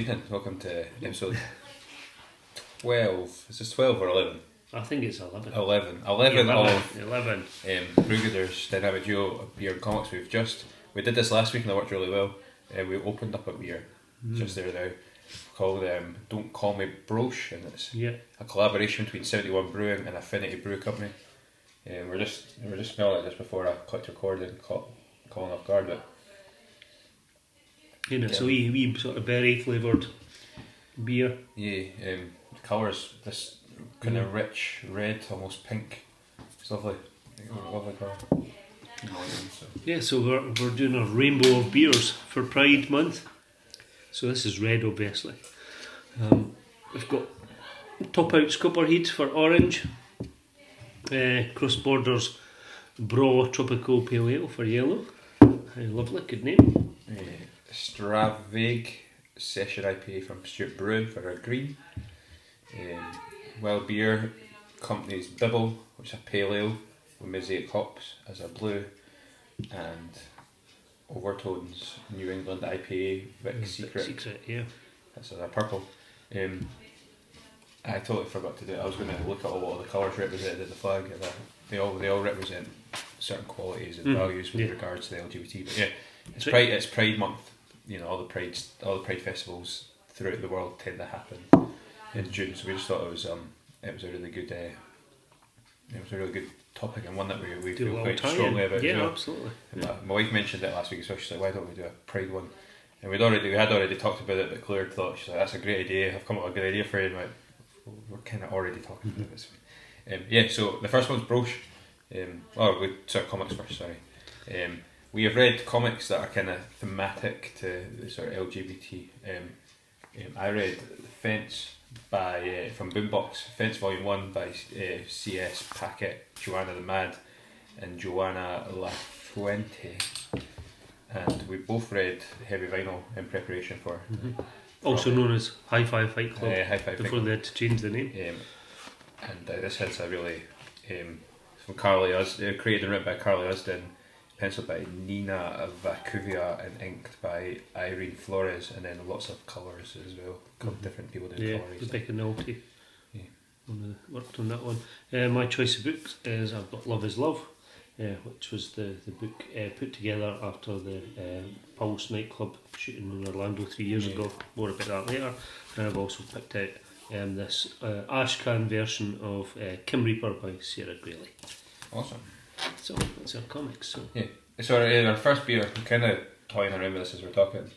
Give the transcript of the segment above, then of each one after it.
evening. Welcome to episode 12. Is this 12 or 11? I think it's 11. 11 of 11. Brewgooders Dynamic Duo of Beer and Comics. We did this last week and it worked really well. We opened up a beer just there now called Don't Call Me Broche, and it's a collaboration between 71 Brewing and Affinity Brew Company. We're just smelling it just before I clicked record and calling off guard, but it's a wee sort of berry flavoured beer. Yeah, the colour's this kind of rich red, almost pink. It's lovely. Lovely colour. Yeah, so we're doing a rainbow of beers for Pride Month. So this is red, obviously. We've got Top Out Scupperhead for orange. Cross Borders Braw Tropical Pale Ale for yellow. Lovely, good name. Stravig Session IPA from Stuart Brewing for our green. Wild Beer Company's Bibble, which is a pale ale with mosaic hops, as a blue, and Overtones New England IPA Vic Secret. Yeah. That's a purple. I totally forgot to do it. I was going to look at all the colours represented in the flag. And they all represent certain qualities and values with regards to the LGBT. But yeah, it's Pride Month. You know, all the Pride festivals throughout the world tend to happen in June. So we just thought it was a really good topic, and one that we feel quite strongly about. Yeah, absolutely. My wife mentioned it last week as well. She's like, "Why don't we do a Pride one?" And we had already talked about it, but Claire thought, she's like, "That's a great idea. I've come up with a good idea for you." And we're kind of already talking about this. So the first one's Broche. Comics first. Sorry. We have read comics that are kind of thematic to the sort of LGBT. I read Fence from Boombox, Fence Volume 1 by C.S. Paquette, Joanna the Mad, and Joanna Lafuente. And we both read Heavy Vinyl in preparation for... Also known as High Five Fight Club, before they had to change the name. This has a really... from Carly created and written by Carly Usden, penciled by Nina Vacuvia and inked by Irene Flores, and then lots of colours as well. Different people doing colours. Rebecca Nolte worked on that one. My choice of books is I've got Love is Love, which was the book put together after the Pulse nightclub shooting in Orlando 3 years ago. More about that later. And I've also picked out this Ashcan version of Kim Reaper by Sarah Greeley. Awesome. So that's our comics. So our first beer, I'm kind of toying around with this as we're talking.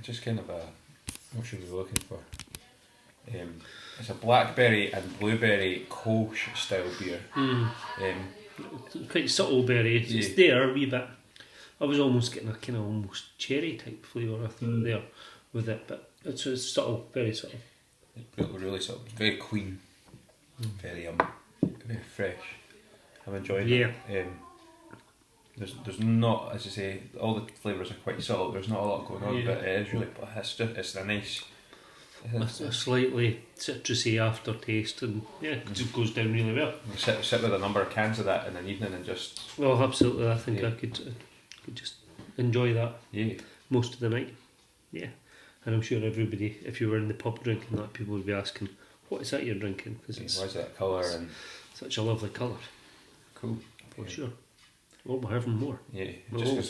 Just kind of what should we be looking for? It's a blackberry and blueberry Kolsch style beer. Quite subtle berry. It's there a wee bit. I was almost getting a kind of almost cherry type flavour there with it, but it's subtle, very subtle. Really subtle, very clean, very fresh. I'm enjoying it. There's not, as I say, all the flavours are quite subtle. There's not a lot going on, but it is really. It's a nice. It's a slightly citrusy aftertaste, and it just goes down really well. You sit with a number of cans of that in an evening and just. Well, absolutely. I think I could just enjoy that most of the night. Yeah. And I'm sure everybody, if you were in the pub drinking that, people would be asking, what is that you're drinking? Because why is that colour and such a lovely colour. Cool. For sure. Well, we're having more. Yeah, Will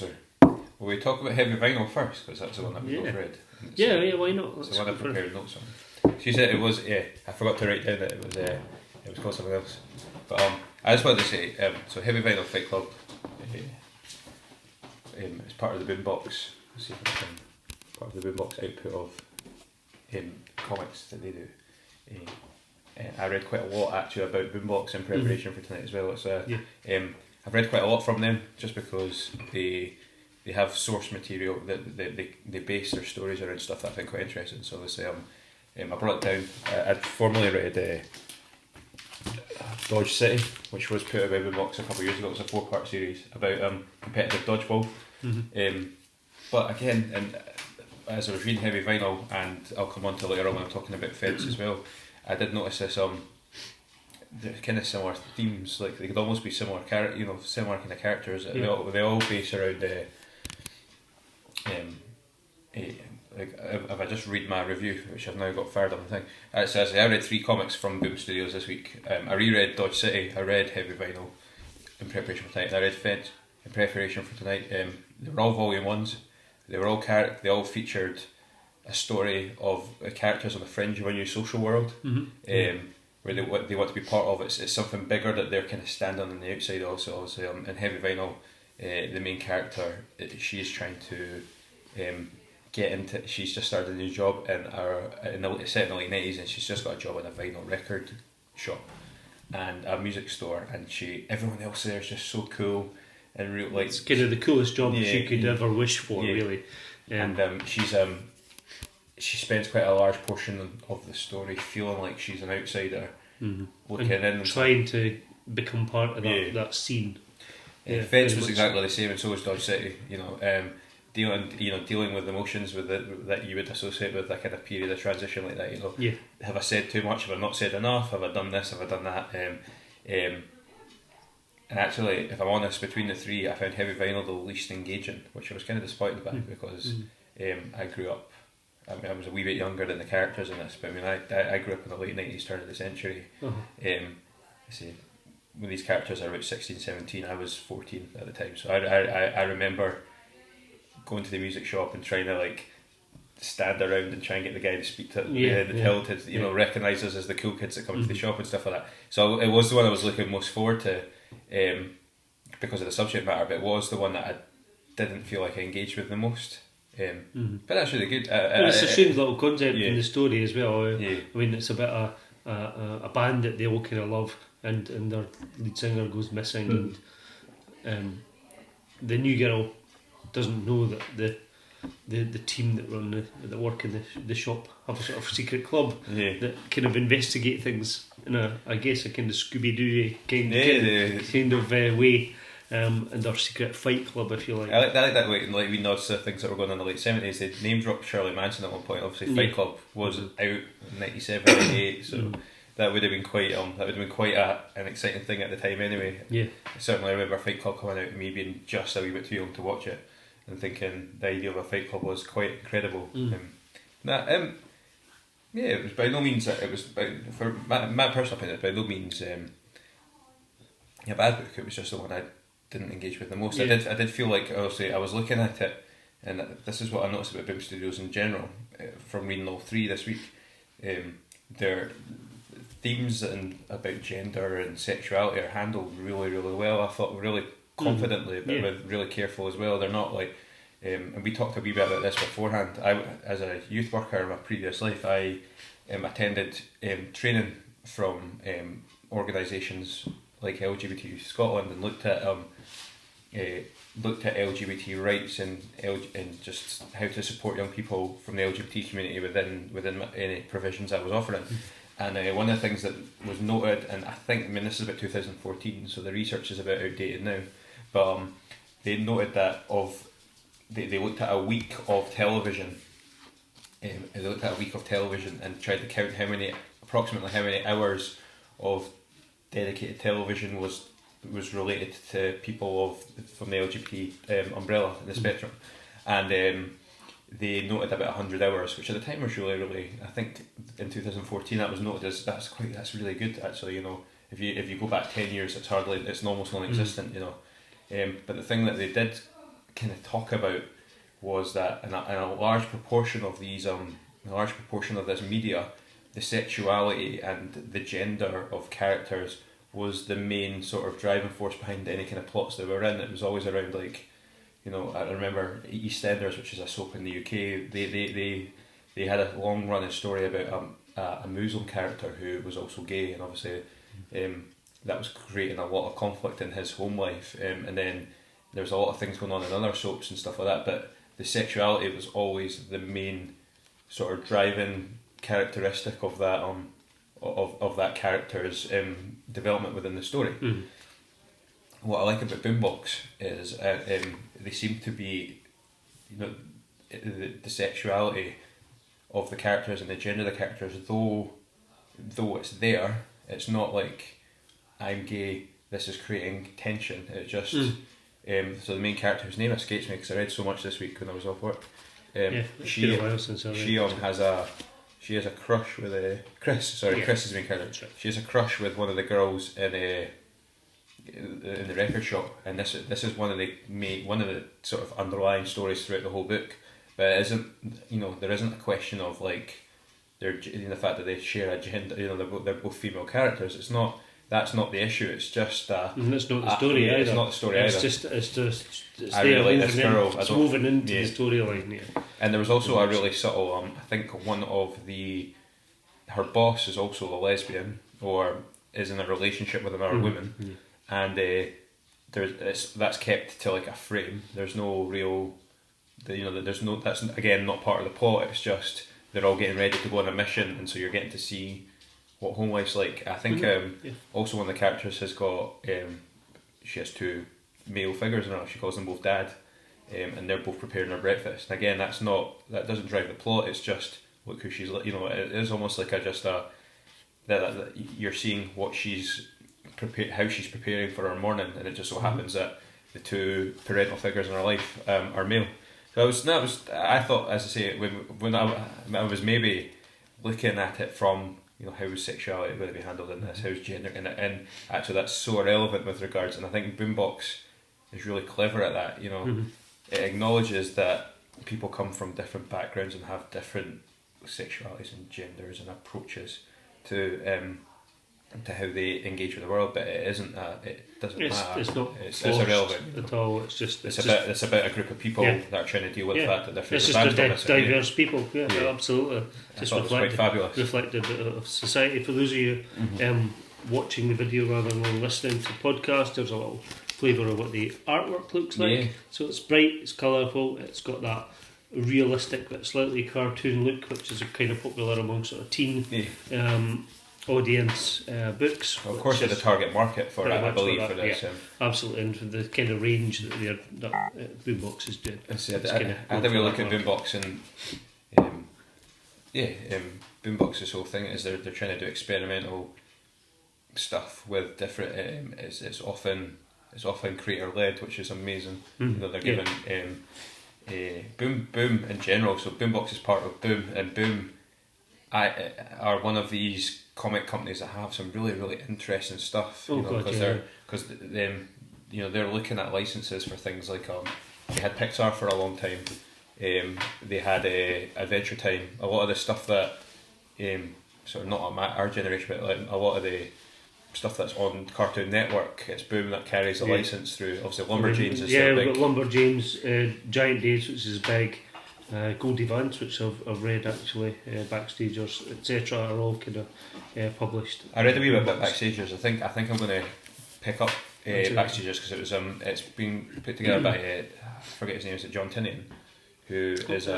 we talk about Heavy Vinyl first? Because that's the one that we both read. Why not? It's the one I prepared notes on. She said it was, I forgot to write down that it was called something else. But I just wanted to say, so Heavy Vinyl Fight Club, it's part of the Boombox. Let's see if I can. Part of the Boombox output of comics that they do. I read quite a lot actually about Boombox in preparation for tonight as well. It's I've read quite a lot from them just because they have source material that they base their stories around stuff that I find quite interesting. So obviously I brought it down. I'd formerly read Dodge City, which was put out by Boombox a couple of years ago. It was a 4-part series about competitive dodgeball. But again, and as I was reading Heavy Vinyl, and I'll come on to later on when I'm talking about Fence as well, I did notice this they're kind of similar themes. Like they could almost be similar similar kind of characters. They all base around like if I just read my review, which I've now got fired on the thing, it says I read 3 comics from Boom Studios this week. I reread Dodge City, I read Heavy Vinyl in preparation for tonight, and I read Fed in preparation for tonight. They were all volume 1s. They were all they all featured a story of characters on the fringe of a new social world, where they want to be part of. It's something bigger that they're kind of standing on the outside. Also, in Heavy Vinyl, the main character, she's trying to get into. She's just started a new job set in the late 90s, and she's just got a job in a vinyl record shop and a music store, and everyone else there is just so cool and real. Like, it's kind of the coolest job she could ever wish for, really. And she spends quite a large portion of the story feeling like she's an outsider, looking in and trying to become part of that scene. Feds was exactly the same, and so was Dodge City. Dealing with emotions that you would associate with that kind of period of transition like that. Have I said too much? Have I not said enough? Have I done this? Have I done that? And actually, if I'm honest, between the 3, I found Heavy Vinyl the least engaging, which I was kind of disappointed by because I grew up. I mean, I was a wee bit younger than the characters in this, but I mean, I grew up in the late 90s, turn of the century. When these characters are about 16, 17, I was 14 at the time, so I remember going to the music shop and trying to like stand around and try and get the guy to speak to the till to recognise us as the cool kids that come to the shop and stuff like that. So it was the one I was looking most forward to because of the subject matter, but it was the one that I didn't feel like I engaged with the most. But that's really good. It's a strange little concept in the story as well. I mean, it's about a band that they all kind of love, and their lead singer goes missing, and the new girl doesn't know that the team that work in the shop have a sort of secret club that kind of investigate things in a kind of Scooby-Doo kind of way. And their secret fight club, if you like. I like that way, like we nods to things that were going on in the late 70s. They name dropped Shirley Manson at one point. Obviously, Fight Club was out in 97, 98, so that would have been quite an exciting thing at the time anyway. Yeah. Certainly, I remember Fight Club coming out and me being just a wee bit too young to watch it, and thinking the idea of a Fight Club was quite incredible. It was by no means. It was for my personal opinion. By no means a bad book. It was just the one I didn't engage with the most. I did feel like obviously I was looking at it, and this is what I noticed about BIM Studios in general from reading all 3 this week. Their themes and about gender and sexuality are handled really, really well. I thought really confidently, but really careful as well. They're not like, and we talked a wee bit about this beforehand. As a youth worker in my previous life, I attended training from organisations like LGBT Scotland and looked at LGBT rights and just how to support young people from the LGBT community within any provisions I was offering. And one of the things that was noted, and I think this is about 2014, so the research is a bit outdated now, but they noted that they looked at a week of television. They looked at a week of television and tried to count approximately how many hours of dedicated television was related to people from the LGBT umbrella in the spectrum, and they noted about 100 hours, which at the time was really, really. I think in 2014 that was noted as that's really good actually. If you go back 10 years, it's almost non-existent. But the thing that they did kind of talk about was that in a large proportion of these this media, the sexuality and the gender of characters was the main sort of driving force behind any kind of plots they were in. It was always around like, I remember EastEnders, which is a soap in the UK. They had a long running story about a Muslim character who was also gay, and obviously that was creating a lot of conflict in his home life. And then there was a lot of things going on in other soaps and stuff like that. But the sexuality was always the main sort of driving characteristic of that of that character's development within the story. What I like about Boombox is they seem to be, the sexuality of the characters and the gender of the characters, though it's there, It's not like I'm gay. This is creating tension. It just so the main character, whose name escapes me because I read so much this week when I was off work. It's been a while since I read. She has a crush with Chris. Sorry, Chris is the main character. Right. She has a crush with one of the girls in the record shop, and this is one of the sort of underlying stories throughout the whole book. But it isn't, there isn't a question of like the fact that they share a gender. They're both female characters. That's not the issue. It's just it's not the story either. It's not the story either. It's really like this girl. It's woven into the storyline. Yeah. And there was also a really subtle. I think one of her boss is also a lesbian or is in a relationship with another woman, and that's kept to like a frame. There's no real. That's again not part of the plot. It's just they're all getting ready to go on a mission, and so you're getting to see what home life's like. I think also one of the characters has got she has two male figures in her. She calls them both dad, and they're both preparing her breakfast. And again, that doesn't drive the plot. It's just look who she's. It is almost like that you're seeing what she's how she's preparing for her morning, and it just so happens that the two parental figures in her life are male. So I thought, as I say, when I was maybe looking at it from how is sexuality going to be handled in this, how's gender, and actually that's so irrelevant with regards, and I think Boombox is really clever at that. It acknowledges that people come from different backgrounds and have different sexualities and genders and approaches to how they engage with the world, but it isn't. It doesn't matter. It's not. It's irrelevant at all. It's about a group of people that are trying to deal with the fact that they're it's just diverse people. Yeah, absolutely. Just fabulous. Reflected of society. For those of you watching the video rather than listening to the podcast, there's a little flavour of what the artwork looks like. Yeah. So it's bright, it's colourful, it's got that realistic but slightly cartoon look, which is kind of popular among sort of teen audience books. Well, of course, they're the target market for it, I believe, for this. Absolutely, and for the kind of range that Boombox is doing. I had a look at Boombox, and Boombox, this whole thing is they're trying to do experimental stuff with different. It's often creator led, which is amazing. They're given Boom in general. So Boombox is part of Boom, and Boom are one of these comic companies that have some really, really interesting stuff. Because they're looking at licenses for things like they had Pixar for a long time. They had Adventure Time. A lot of the stuff that sort of not our generation, but like a lot of the stuff that's on Cartoon Network, it's Boom that carries the license through. Obviously, Lumberjanes is big. We've got Lumberjanes, Giant Days, which is big. Goldie Vance, which I've read actually, Backstagers, etc. are all kind of published. I read a wee bit about Backstagers. I think I'm going to pick up Backstagers because it's been put together by I forget his name. Is it John Tinian, who is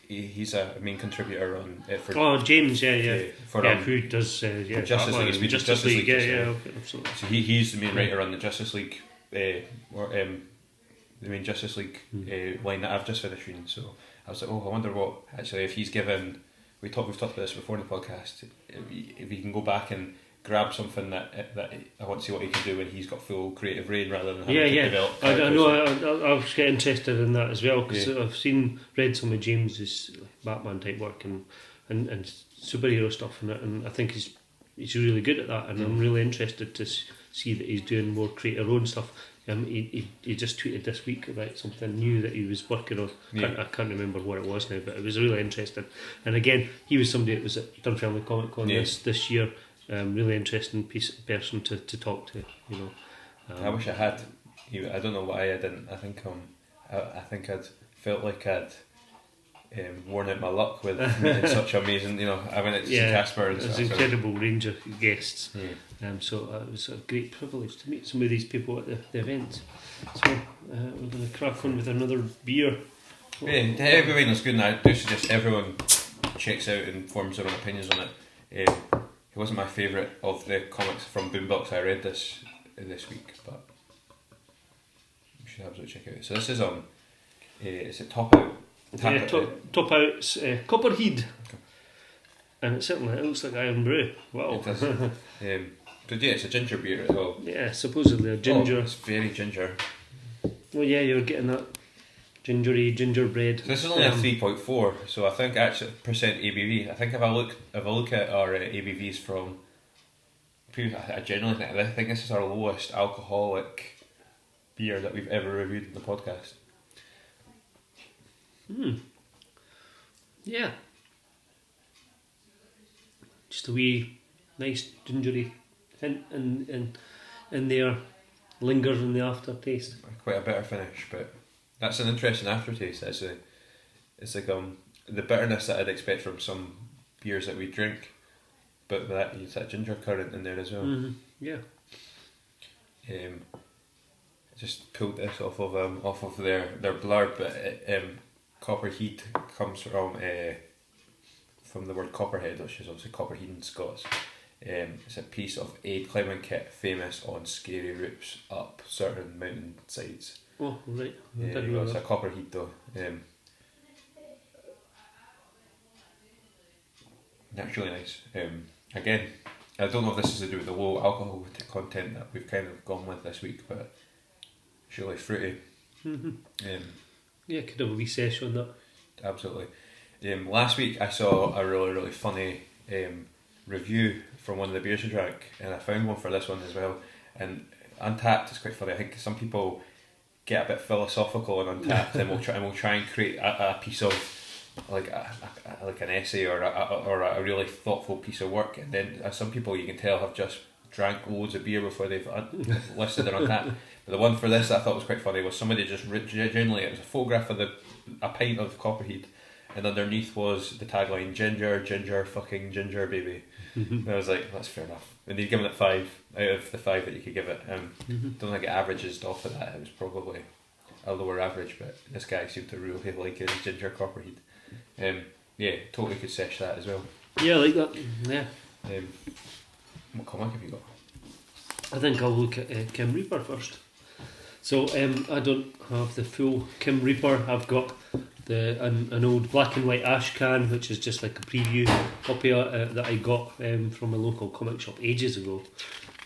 he's a main contributor on it for. James, who does Justice League, okay, absolutely. So he's the main writer on the Justice League. The main Justice League line that I've just finished reading, so I was like, I wonder what actually if he's given. We've talked about this before in the podcast. If he can go back and grab something that I want to see what he can do when he's got full creative reign rather than having to develop. I know. I was getting interested in that as well because I've read some of James's Batman type work and superhero stuff in it, and I think he's really good at that, and I'm really interested to see that he's doing more creative own stuff. He just tweeted this week about something new that he was working on. I can't remember what it was now, but it was really interesting. And again, he was somebody that was at Dunfermline Comic Con this year. Really interesting person to talk to. I wish I had. I don't know why I didn't. I think I'd felt like I'd worn out my luck with meeting such amazing. I went to see Casper and stuff. There's an incredible range of guests. So it was a great privilege to meet some of these people at the event. So we're going to crack on with another beer. Everything is good, and I do suggest everyone checks out and forms their own opinions on it. It wasn't my favourite of the comics from Boombox I read this week, but you should absolutely check it out. So this is on. It's a Top Out. Top Out's Copperhead. And it looks like Iron Brew. Wow. It does. But yeah, it's a ginger beer as well. Yeah, supposedly a ginger. Oh, it's very ginger. Well, yeah, you're getting that gingerbread. So this is only a 3.4, so I think actually percent ABV. I think if I look at our ABVs from previous, I genuinely think this is our lowest alcoholic beer that we've ever reviewed in the podcast. Yeah. Just a wee nice gingery hint in there, lingers in the aftertaste. Quite a bitter finish, but that's an interesting aftertaste. It's like the bitterness that I'd expect from some beers that we drink, but that it's that ginger current in there as well. Mm-hmm. Yeah. Just pulled this off of their blurb, but copper heat comes from the word copperhead, which is obviously copperhead in Scots. It's a piece of Aid climbing kit famous on scary routes up certain mountain sides. Oh, right. It's a copperhead though. That's really nice. Again, I don't know if this is to do with the low alcohol content that we've kind of gone with this week, but it's really fruity. Mm-hmm. Yeah, could have a wee session on that. Absolutely. Last week I saw a really, really funny review from one of the beers you drank, and I found one for this one as well. And Untapped is quite funny. I think some people get a bit philosophical on Untapped, and we'll try and create a piece of like an essay or a really thoughtful piece of work. And then some people, you can tell, have just drank loads of beer before they've listed their Untapped. But the one for this that I thought was quite funny was somebody just genuinely, it was a photograph of a pint of Copperhead, and underneath was the tagline, ginger, fucking ginger, baby. And I was like, that's fair enough. And he'd given it 5 out of the 5 that you could give it. Don't think it averages off of that. It was probably a lower average, but this guy seemed to really like his ginger Copperhead. Yeah, totally could sesh that as well. Yeah, I like that. Yeah. What comic have you got? I think I'll look at Kim Reaper first. So I don't have the full Kim Reaper. I've got an old black and white ash can, which is just like a preview copy that I got from a local comic shop ages ago,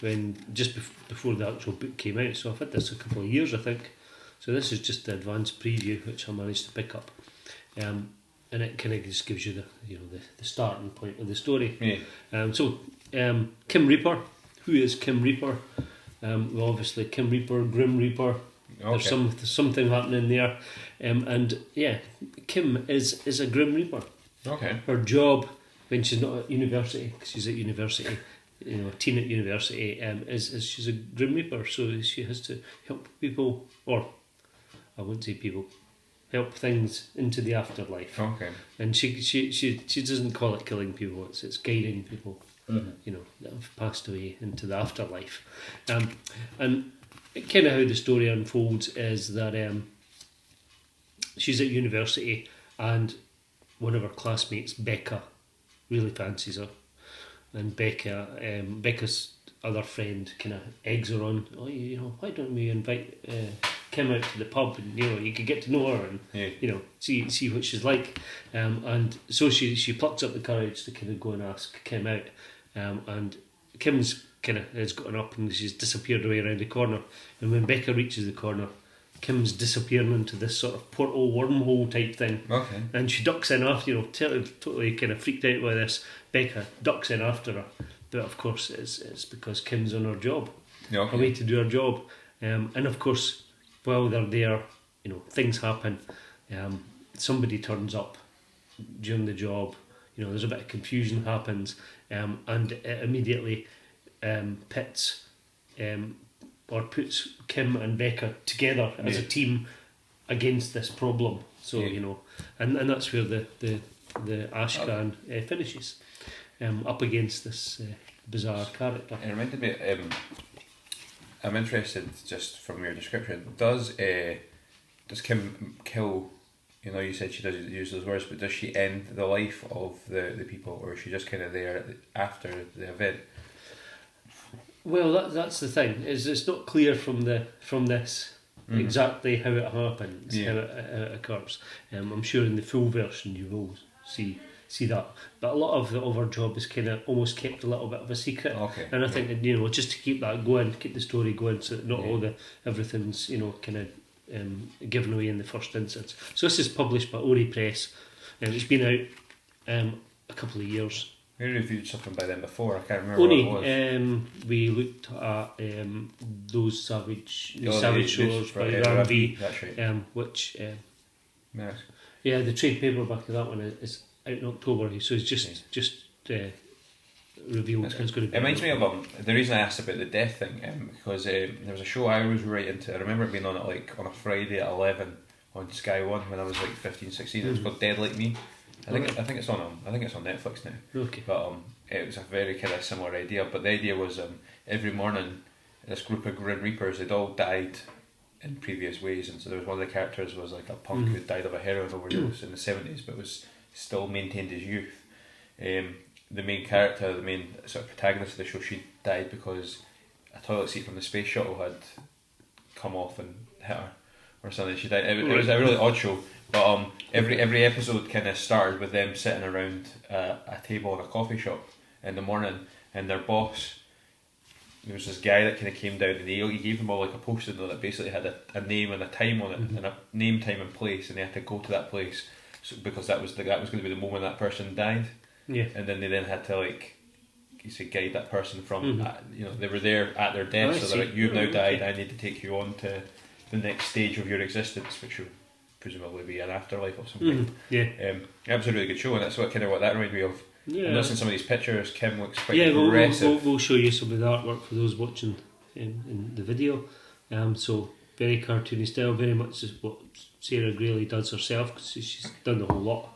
when just before the actual book came out. So I've had this a couple of years, I think. So this is just the advanced preview, which I managed to pick up, and it kind of just gives you the starting point of the story. Yeah. Kim Reaper. Who is Kim Reaper? Well, obviously Kim Reaper, Grim Reaper. Okay. There's something happening there, and yeah, Kim is a Grim Reaper. Okay. Her job when she's not at university, because she's at university, a teen at university, is she's a Grim Reaper. So she has to help people, or I wouldn't say people, help things into the afterlife. Okay. And she doesn't call it killing people; it's guiding people. Mm-hmm. That have passed away into the afterlife. And kind of how the story unfolds is that she's at university, and one of her classmates, Becca, really fancies her, and Becca's other friend kind of eggs her on. Why don't we invite Kim out to the pub, and you could get to know her and see what she's like. And so she plucks up the courage to kind of go and ask Kim out. And Kim's kind of has gotten up and she's disappeared away around the corner. And when Becca reaches the corner, Kim's disappearing into this sort of portal wormhole type thing. Okay. And she ducks in after, totally kind of freaked out by this. Becca ducks in after her. But of course, it's because Kim's on her job. Okay. Away to do her job. And of course, while they're there, things happen. Somebody turns up during the job. There's a bit of confusion happens, and it immediately puts Kim and Becca together as a team against this problem. So and that's where the ash can finishes, up against this bizarre character. It reminded me. I'm interested, just from your description. Does Kim kill? You said she doesn't use those words, but does she end the life of the people, or is she just kind of there after the event? Well, that's the thing. Is it's not clear from this exactly how it happens, how it occurs. I'm sure in the full version you will see see that. But a lot of our job is kind of almost kept a little bit of a secret. Okay. And I think that, just to keep that going, keep the story going, so that not all everything's kind of given away in the first instance. So this is published by Ori Press, and it's been out a couple of years. We reviewed something by them before. I can't remember Only what it was. we looked at those Savage Shores by right, Ramsey, that's right. which Nice. the trade paperback of that one is out in October. So it's just revealed it's going to be. It reminds me of the reason I asked about the death thing, because there was a show I was right into. I remember it being on on a Friday at 11 on Sky One when I was like 15, 16. It was called Dead Like Me. I think it's on Netflix now. Okay. But it was a very kind of similar idea. But the idea was every morning this group of Grim Reapers, they'd all died in previous ways, and so there was one of the characters was like a punk who died of a heroin overdose in the 70s, but was still maintained his youth. The main character, the main sort of protagonist of the show, she died because a toilet seat from the space shuttle had come off and hit her or something. She died. It was a really odd show. But every episode kind of started with them sitting around a table in a coffee shop in the morning, and their boss, there was this guy that kind of came down, and he gave them all like a post-it note that basically had a name and a time on it, and a name, time and place, and they had to go to that place because that was going to be the moment that person died. Yeah. And then they had to guide that person from they were there at their death, so they're like, you've now died, I need to take you on to the next stage of your existence, which will presumably be an afterlife of some kind. It was a really good show, and that's what that reminded me of. I'm looking at some of these pictures. Kim looks quite aggressive. We'll show you some of the artwork for those watching in the video. So very cartoony style, very much is what Sarah Greeley does herself, because she's done the whole lot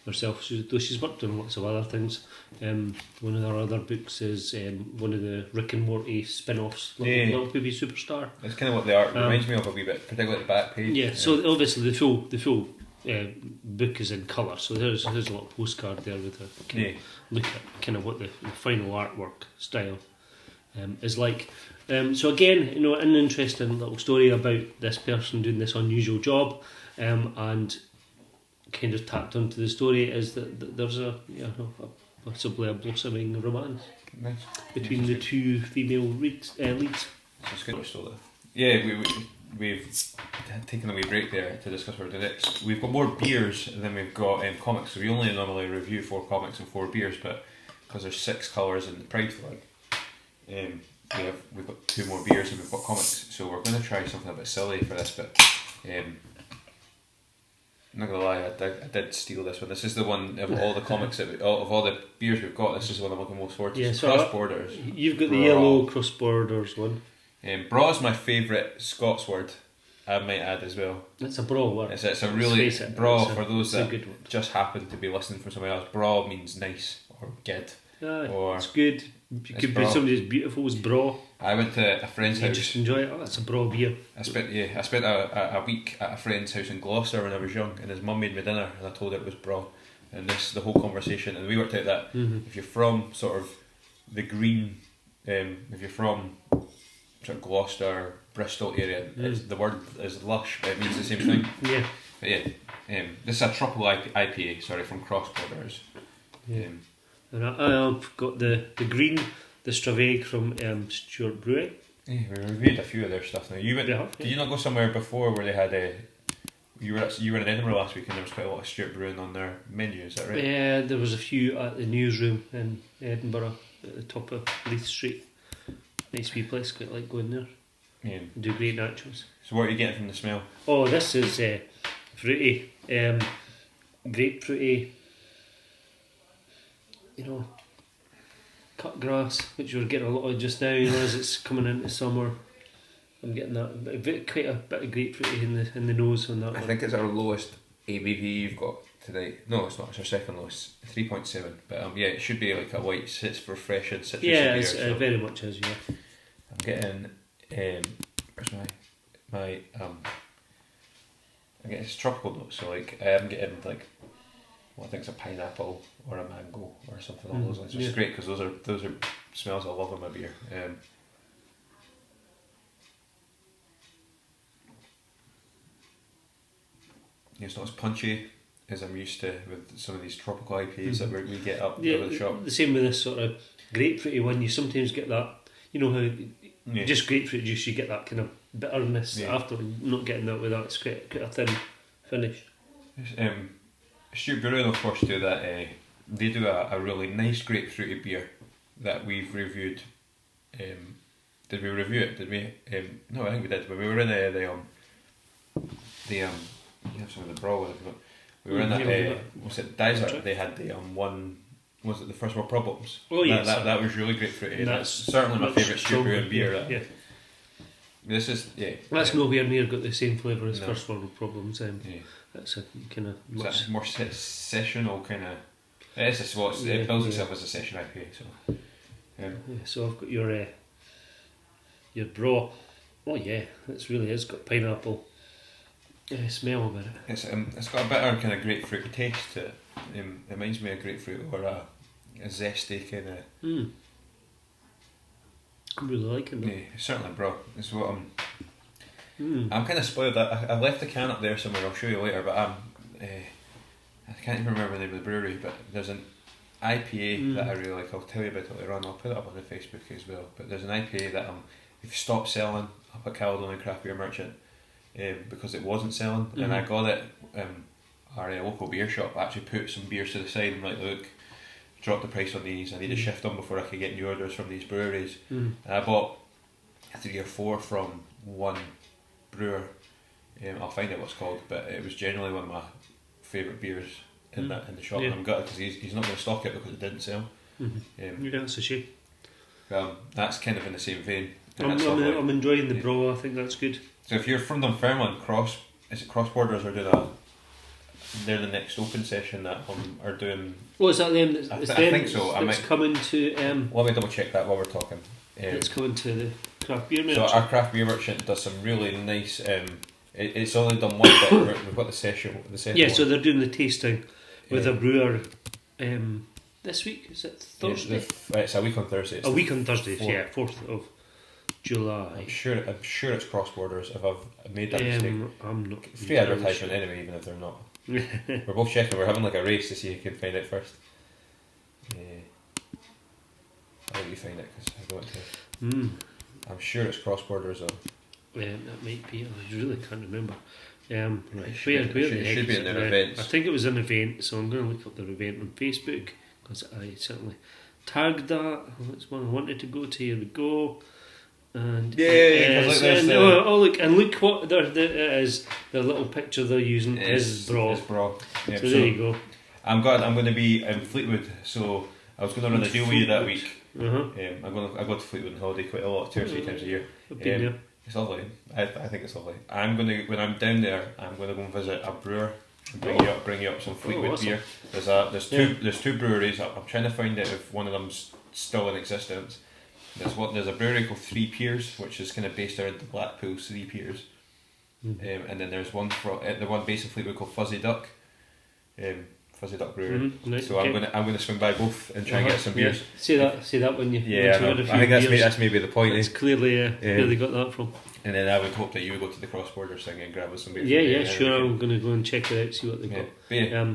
herself. Though she's worked on lots of other things. One of her other books is one of the Rick and Morty spin-offs, Little Baby Superstar. It's kind of what the art reminds me of a wee bit, particularly at the back page. Yeah, so obviously the full book is in colour, so there's a little postcard there with a look at kind of what the final artwork style is like. So again, an interesting little story about this person doing this unusual job, and kind of tapped onto the story is that there's possibly a blossoming romance between the two female leads. That's good. Yeah, we've taken a wee break there to discuss what we're doing next. We've got more beers than we've got comics, so we only normally review 4 comics and 4 beers, but because there's 6 colours in the Pride flag, we've got 2 more beers and we've got comics, so we're going to try something a bit silly for this bit. I'm not gonna lie, I did steal this one. This is the one of all the comics of all the beers we've got. This is the one I'm looking most forward to. Yeah, so Cross Borders. You've got the yellow Cross Borders one. Bra is my favourite Scots word, I might add as well. It's a bra word. It's a really bra for those that just happen to be listening from somewhere else. Bra means nice or good. It's good. You could be somebody as beautiful as bra. I went to a friend's house. Just enjoy it. That's a bra beer. I spent a week at a friend's house in Gloucester when I was young, and his mum made me dinner, and I told her it was bra. And the whole conversation, and we worked out that if you're from sort of the green, if you're from sort of Gloucester, Bristol area, the word is lush, but it means the same thing. Yeah. But this is a tropical IPA, from Cross Borders. And I've got the green, the Straveg from Stuart Brewing. Yeah, we reviewed a few of their stuff now. Did you not go somewhere before where they had you were in Edinburgh last week and there was quite a lot of Stuart Brewing on their menu, is that right? Yeah, there was a few at the newsroom in Edinburgh at the top of Leith Street. Nice wee place, quite like going there. Yeah. Do great naturals. So what are you getting from the smell? Oh, this is fruity, grapefruity. Cut grass, which we're getting a lot of just now. As it's coming into summer, I'm getting that quite a bit of grapefruity in the nose on that. I think it's our lowest ABV you've got tonight. No, it's not. It's our second lowest, 3.7. But it should be like a white, it's refreshing citrusy beer. Yeah, it very much is. Yeah. I'm getting where's my I'm getting tropical notes. So I'm getting what I think is a pineapple or a mango or something along those lines. Which is great because those are smells I love in my beer. It's not as punchy as I'm used to with some of these tropical IPAs that we get up Yeah, at the shop. the same with this sort of grapefruity one. You sometimes get that, you know how just grapefruit juice, you get that kind of bitterness after. Not getting that with that. It's quite a thin finish. Stuart Brewery, of course, do that. They do a really nice grapefruity beer that we've reviewed. Did we review it? Did we? No, I think we did. When we were in some of the brawl. We were in that. Was it Desert? They had the one. Was it the First World Problems? Oh yes, that was really grapefruity. That's certainly my favourite Stuart Brewery beer. Yeah. This is That's nowhere near got the same flavour as First World Problems. That's a kind of much more sessional kind of. It bills itself as a session IPA. So. So I've got your bra. Oh yeah, it's got pineapple smell about it. It's got a better kind of grapefruit taste to it. It reminds me of grapefruit or a zesty kind of. I'm really liking it. Yeah, certainly, bro. It's what I'm kind of spoiled. I left the can up there somewhere. I'll show you later. But I can't even remember the name of the brewery. But there's an IPA that I really like. I'll tell you about it later on. I'll put it up on the Facebook as well. But there's an IPA that they've stopped selling up at Caledonian Craft Beer Merchant because it wasn't selling, and I got it. Our local beer shop actually put some beers to the side and like, look, drop the price on these. I need to shift them before I can get new orders from these breweries. And I bought 3 or 4 from one brewer. I'll find out what's called, but it was generally one of my favourite beers in the shop. And I'm gutted because he's not going to stock it because it didn't sell. That's a shame. That's kind of in the same vein. I'm enjoying the bro. I think that's good. So if you're from Dunfermline, Cross Borders are doing they're the next open session that are doing. Oh, is that them? I think so. It's coming to. Let me double check that while we're talking. It's coming to the craft beer merchant. So our craft beer merchant does some really nice. It's only done one bit. We've got the session. Yeah, so they're doing the tasting with a brewer. This week is it Thursday? It's a week on Thursday. A week on Thursday. 4th of July. I'm sure it's Cross Borders. If I've made that mistake, I'm not. Free advertisement anyway, even if they're not. We're both checking. We're having like a race to see who can find it first. I'll let you find it because I don't want to. I'm sure it's Cross Borders though. That might be. I really can't remember. Right, should be in their events. I think it was an event, so I'm going to look up their event on Facebook because I certainly tagged that. That's one I wanted to go to. Here we go. And look what it is. The little picture they're using is bra. Yep, so there you go. I'm going to be in Fleetwood, so I was going to run a deal with you that week. I go to Fleetwood on holiday quite a lot, 2 or 3 times a year. It's lovely. I think it's lovely. When I'm down there, I'm going to go and visit a brewer and bring you up some Fleetwood beer. There's two breweries. I'm trying to find out if one of them's still in existence. There's a brewery called Three Piers, which is kind of based around the Blackpool's Three Piers, and then there's one the one based in Fleetwood called Fuzzy Duck Brewery. Nice, so I'm gonna swing by both and try and get some beers. See that when you I think that's maybe the point. It's clearly where they got that from. And then I would hope that you would go to the Cross Borders thing and grab us some beers. Yeah, sure. I'm going to go and check it out, see what they've got.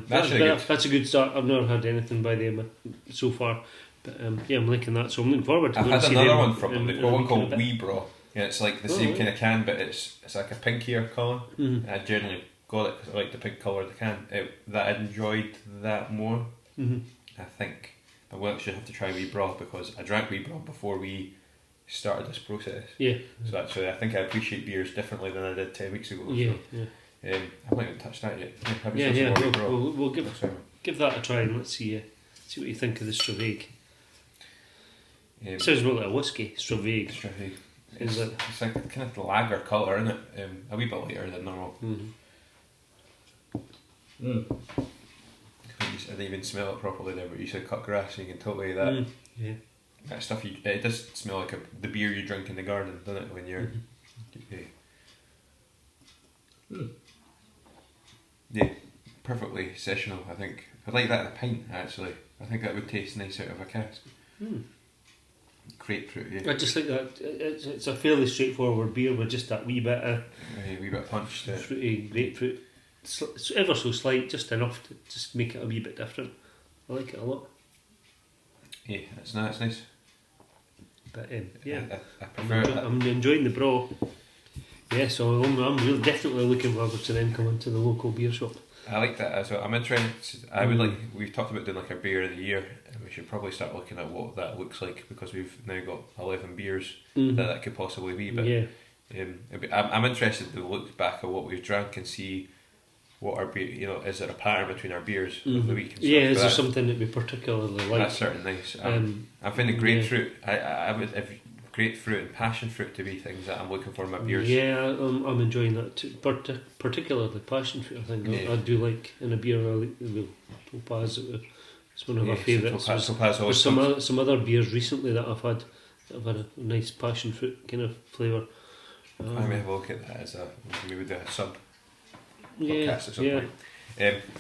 That's a good start. I've never had anything by them so far. But I'm liking that, so I'm looking forward to I've going had to see another them one from them. They've got one called Wee Bra. Yeah, it's like the same kind of can, but it's like a pinkier colour. I generally got it because I like the pink colour of the can. That I enjoyed that more. I think I will actually have to try Wee Bra because I drank Wee Bra before we started this process. Yeah. So actually, I think I appreciate beers differently than I did 10 weeks ago. Yeah. I haven't even touched that yet. We'll give that a try and let's see what you think of the Stravig. It sounds more like a whiskey, Stravig. It's like kind of the lager colour, isn't it? A wee bit lighter than normal. I didn't even smell it properly there, but you said cut grass and you can totally that. That stuff, it does smell like the beer you drink in the garden, doesn't it, when you're... Yeah, perfectly sessional, I think. I'd like that in a pint, actually. I think that would taste nice out of a cask. Grapefruit, I just think that it's a fairly straightforward beer with just that wee bit of punch to it. Fruity grapefruit. ever so slight, just enough to just make it a wee bit different. I like it a lot. Yeah, it's nice. But yeah, I prefer it. I'm enjoying the bra. Yeah, so I'm really definitely looking forward to them coming to the local beer shop. I like that as well. I'm interested. I would like. We've talked about doing like a beer of the year, and we should probably start looking at what that looks like, because we've now got 11 beers that could possibly be. But yeah, I'm interested to look back at what we've drank and see what our beer. Is there a pattern between our beers of the week? And stuff. Yeah, is there something that we particularly like? That's certainly nice. I find the grapefruit. I would if grapefruit and passion fruit to be things that I'm looking for in my beers. Yeah, I'm enjoying that too. Particularly passion fruit. I think I do like in a beer. I like the Topaz. It's one of my favourites. There's some other beers recently that I've had a nice passion fruit kind of flavour. I may have a look at that as maybe do a sub podcast at some point.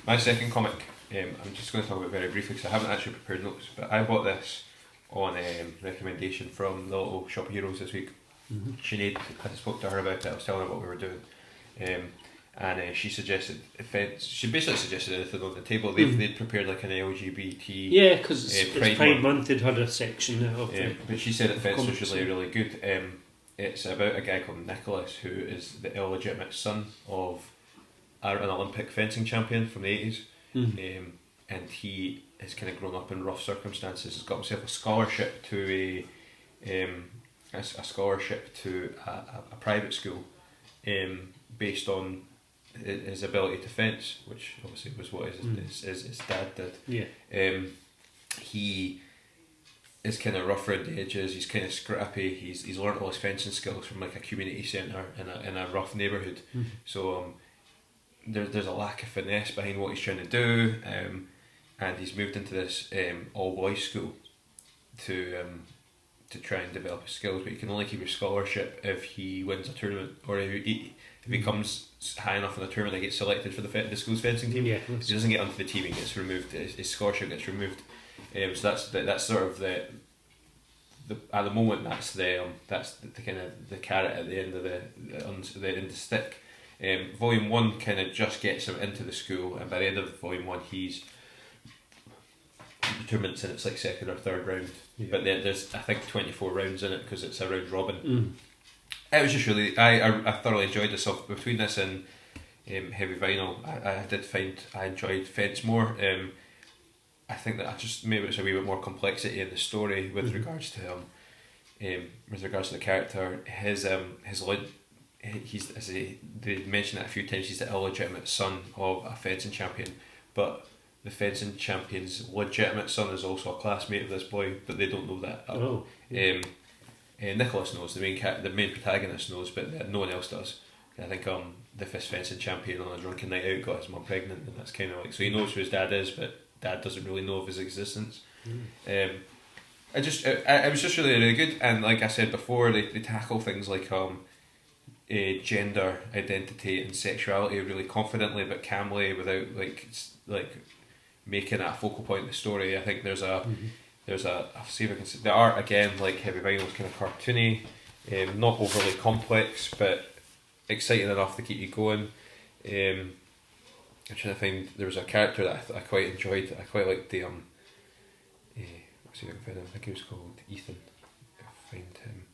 My second comic, I'm just going to talk about very briefly because I haven't actually prepared notes, but I bought this on recommendation from the little Shop Heroes this week. Sinead, I spoke to her about it. I was telling her what we were doing, and she suggested events. She basically suggested anything on the table. They'd prepared like an LGBT. Yeah, because it's Pride Month. They'd had a section of but she said events was really good. It's about a guy called Nicholas who is the illegitimate son of an Olympic fencing champion from the 80s, and he has kind of grown up in rough circumstances. He's got himself a scholarship to a private school, based on his ability to fence, which obviously was what his dad did. Yeah. He is kind of rough around the edges. He's kind of scrappy. He's learnt all his fencing skills from like a community centre in a rough neighbourhood. So there's a lack of finesse behind what he's trying to do, and he's moved into this all boys school to try and develop his skills. But he can only keep his scholarship if he wins a tournament, or if he comes high enough in a tournament and gets selected for the school's fencing team. Yeah, if he doesn't get onto the team, he gets removed. His scholarship gets removed. So that's sort of the at the moment that's the kind of the carrot at the end of the end of the stick. Volume 1 kind of just gets him into the school, and by the end of Volume 1 he's tournaments, and it's like second or third round. But then there's I think 24 rounds in it because it's a round robin. It was just really I thoroughly enjoyed myself between this and Heavy Vinyl. I did find I enjoyed Fence more. I think that maybe it's a wee bit more complexity in the story with regards to the character. He's they mentioned it a few times. He's the illegitimate son of a fencing champion, but the fencing champion's legitimate son is also a classmate of this boy, but they don't know that. Nicholas knows, the main protagonist knows, but no one else does. I think the fencing champion on a drunken night out got his mum pregnant, and that's kind of like, so he knows who his dad is, but dad doesn't really know of his existence. It was just really good, and like I said before, they tackle things like gender identity and sexuality really confidently but calmly, without like making it a focal point of the story. I think there's a I'll see if I can see, the art again, like Heavy Vinyl, is kind of cartoony, not overly complex but exciting enough to keep you going. I'm trying to find, there was a character that I quite enjoyed. I quite liked the let's see if I can find him. I think he was called Ethan. I'll find him.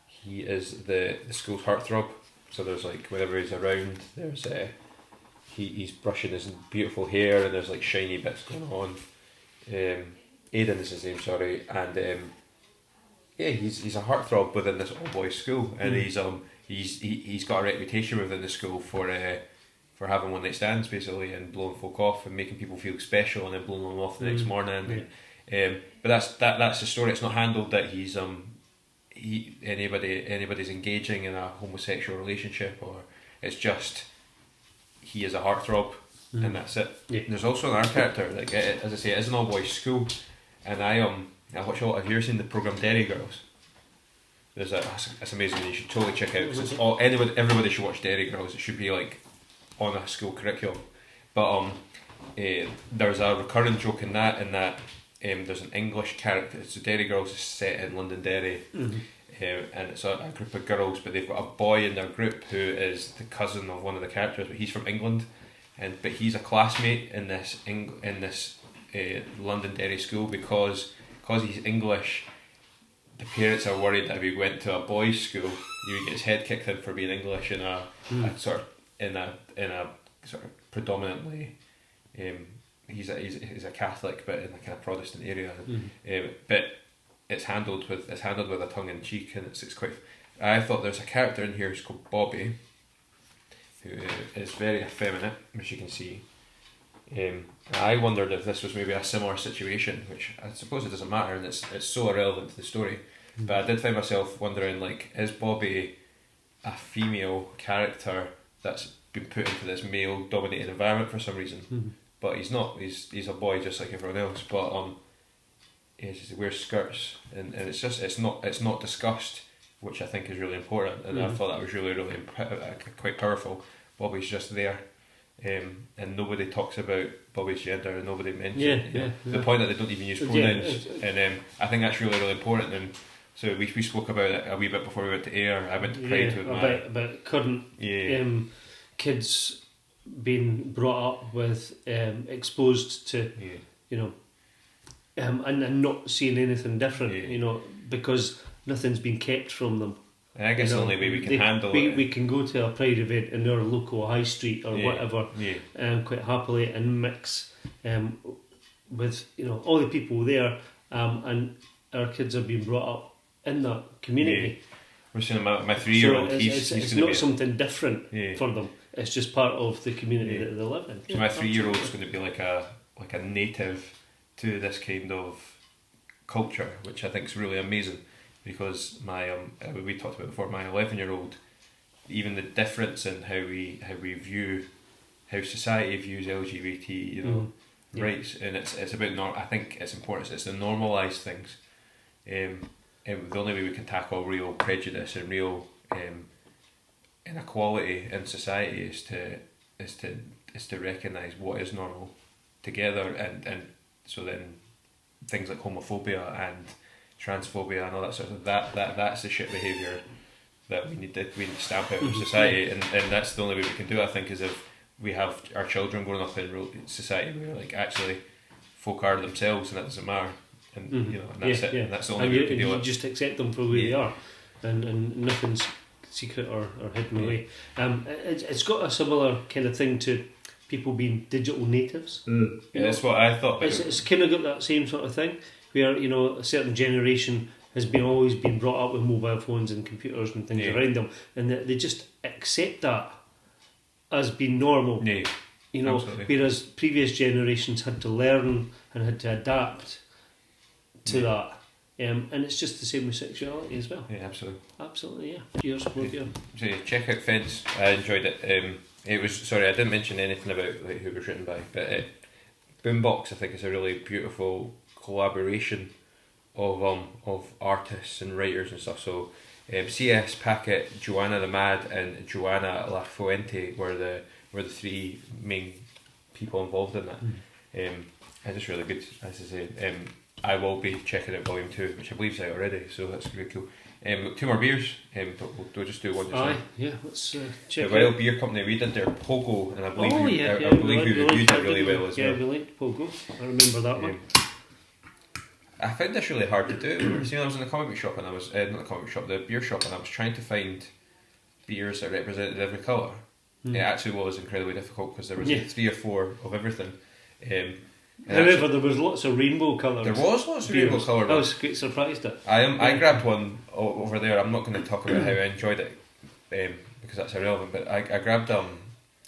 He is the school's heartthrob. So there's like, whenever he's around, there's he's brushing his beautiful hair and there's like shiny bits going on. Aidan is his name, sorry, and he's a heartthrob within this all boys school, and he's got a reputation within the school for having one night stands basically, and blowing folk off and making people feel special, and then blowing them off the next morning. But that's the story. It's not handled that he's anybody's engaging in a homosexual relationship, or it's just he is a heartthrob, and that's it. There's also another character, like as I say, it is an all boys school, and I watch a lot. Have you ever seen the program Dairy Girls? It's amazing. You should totally check it out, because everybody should watch Dairy Girls. It should be like on a school curriculum. But there's a recurring joke in that there's an English character. So Dairy Girls is set in Londonderry, and it's a group of girls, but they've got a boy in their group who is the cousin of one of the characters, but he's from England, but he's a classmate in this Londonderry school because he's English. The parents are worried that if he went to a boys' school, he would get his head kicked in for being English in a sort of predominantly. He's a Catholic, but in a kind of Protestant area. But it's handled with a tongue in cheek, and it's quite. I thought there's a character in here who's called Bobby, who is very effeminate, as you can see. I wondered if this was maybe a similar situation, which I suppose it doesn't matter, and it's so irrelevant to the story. But I did find myself wondering, like, is Bobby a female character that's been put into this male-dominated environment for some reason? But he's not. He's a boy just like everyone else. But he wears skirts, and it's not discussed, which I think is really important. And I thought that was really quite powerful. Bobby's just there. And nobody talks about Bobby's gender, and nobody mentions the point that they don't even use pronouns, and I think that's really important. And so we spoke about it a wee bit before we went to air. I went to Pride with about current kids being brought up with exposed to and not seeing anything different, because nothing's been kept from them. I guess the only way we can handle it. We can go to a Pride event in our local high street or whatever, quite happily, and mix with all the people there, and our kids are being brought up in that community. We're seeing my 3-year-old. So it's not something different for them. It's just part of the community that they live in. So my 3-year-old is going to be like a native to this kind of culture, which I think is really amazing. Because my we talked about before, my 11-year-old, even the difference in how society views LGBT rights, and it's about I think it's important. It's to normalise things. And the only way we can tackle real prejudice and real inequality in society is to recognise what is normal together, and so then things like homophobia and transphobia and all that sort of that's the shit behaviour that we need to stamp out of society, and that's the only way we can do it, I think, is if we have our children growing up in society where like actually folk are themselves and that doesn't matter, and and that's it, and that's the only way we can do it. You just accept them for who they are, and nothing's secret or hidden away. It's got a similar kind of thing to people being digital natives. That's what I thought. It's kind of got that same sort of thing, where a certain generation has always been brought up with mobile phones and computers and things around them, and they just accept that as being normal. Absolutely. Whereas previous generations had to learn and had to adapt to that. And it's just the same with sexuality as well. Yeah, absolutely. Cheers, beer. So check out Fence. I enjoyed it. It was, sorry, I didn't mention anything about who it was written by, but Boombox, I think, is a really beautiful collaboration of artists and writers and stuff. So C.S. Packet, Joanna the Mad, and Joanna Lafuente were the three main people involved in that. And it's really good, as I say. I will be checking out Volume 2, which I believe is out already, so that's really cool. 2 more beers, but we'll just do one. Let's check the Wild Beer Company, we did their Pogo, and I believe we reviewed it really well as well. Yeah, we liked Pogo, I remember that one. I found this really hard to do. I was in the comic book shop, and I was not the comic book shop, the beer shop, and I was trying to find beers that represented every colour. It actually was incredibly difficult because there was 3 or 4 of everything. However, there was lots of rainbow colours. There was lots of rainbow colours. I was quite surprised at. I grabbed one over there. I'm not going to talk about how I enjoyed it because that's irrelevant. But I grabbed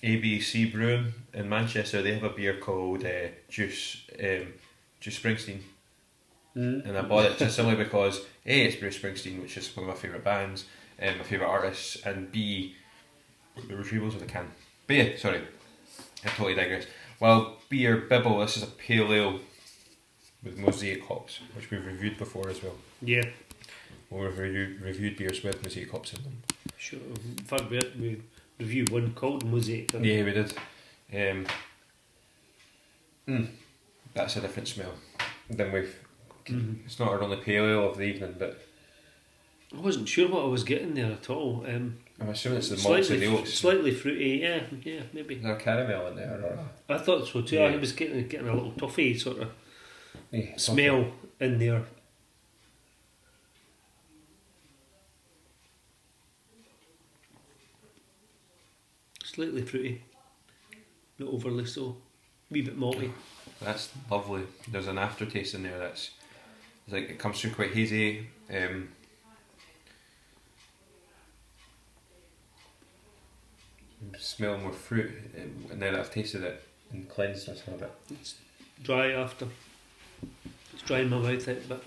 ABC Brewing in Manchester. They have a beer called Juice Springsteen, and I bought it just simply because A, it's Bruce Springsteen, which is one of my favourite bands and my favourite artists, and B, the retrievals of the can. But yeah, sorry, I totally digress. Well, Beer Bibble, this is a pale ale with mosaic hops, which we've reviewed before as well. Yeah. Well, we've reviewed beers with mosaic hops in them. Sure. In fact, we reviewed one called Mosaic. Yeah, we did. That's a different smell than we've... It's not our only pale ale of the evening, but I wasn't sure what I was getting there at all. I'm assuming it's the malts and the oats. Slightly fruity, yeah, maybe. Is there caramel in there? Or? I thought so too. Yeah. I was getting a little toffee sort of Yeah, smell in there. Slightly fruity, not overly so. Wee bit malty. That's lovely. There's an aftertaste in there that's it's like it comes through quite hazy. Smell more fruit, and now that I've tasted it and cleansed myself a bit. It's dry after. It's dry in my mouth out, but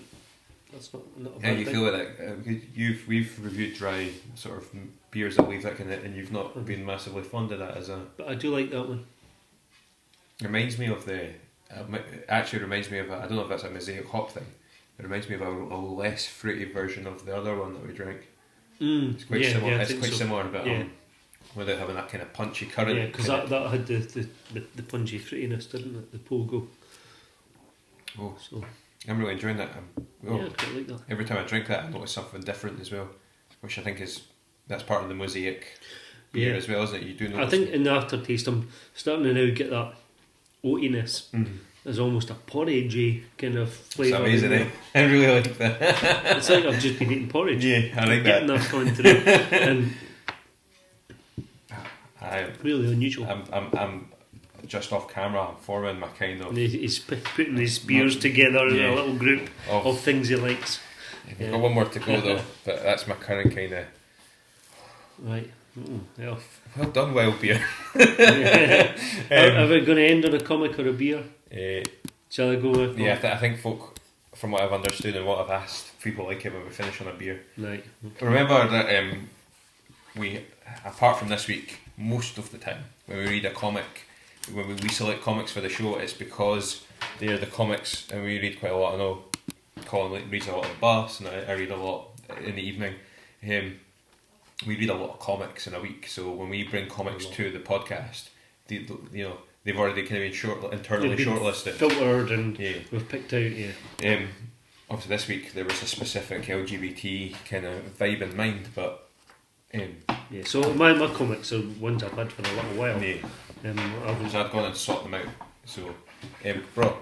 that's not a How bad you thing. feel like that? We've reviewed dry sort of beers that leave that kind of, and you've not been massively fond of that as a. But I do like that one. Reminds me of the. Actually, reminds me of a, I don't know if that's a mosaic hop thing. It reminds me of a less fruity version of the other one that we drank. It's quite similar. Yeah, I It's think quite so. similar, but Yeah. without having that kind of punchy current. Yeah, because that had the punchy fruitiness, didn't it? The pogo. Oh, So I'm really enjoying that. yeah, I quite like that. Every time I drink that, I notice something different as well, which I think that's part of the mosaic beer Yeah. as well, isn't it? You do notice. I think in the aftertaste, I'm starting to now get that oatiness. There's almost a porridgey kind of It's flavour. amazing, eh? I really like that. It's like I've just been eating porridge. Yeah, I like Getting that. that coming through, and really unusual. I'm just off camera. I'm forming my kind of. And he's putting his beers together in Yeah. a little group Of- of things he likes. We've got one more to go though, but that's my current kind of. Right. Yeah. Well done, wild beer. Are we going to end on a comic or a beer? Shall I go with? Yeah, I think folk, from what I've understood and what I've asked, people like it when we finish on a beer. Right. Remember that we, apart from this week, most of the time when we read a comic, when we select comics for the show, it's because they're the comics, and we read quite a lot. I know Colin reads a lot on the bus, and I read a lot in the evening. We read a lot of comics in a week, so when we bring comics to the podcast, they've already kind of been internally They've been shortlisted. filtered and Yeah. we've picked out. Yeah. Obviously this week there was a specific LGBT kind of vibe in mind, but Yeah. So my comics are ones I've had for a little while. yeah. I've So I've gone and sought them out. So,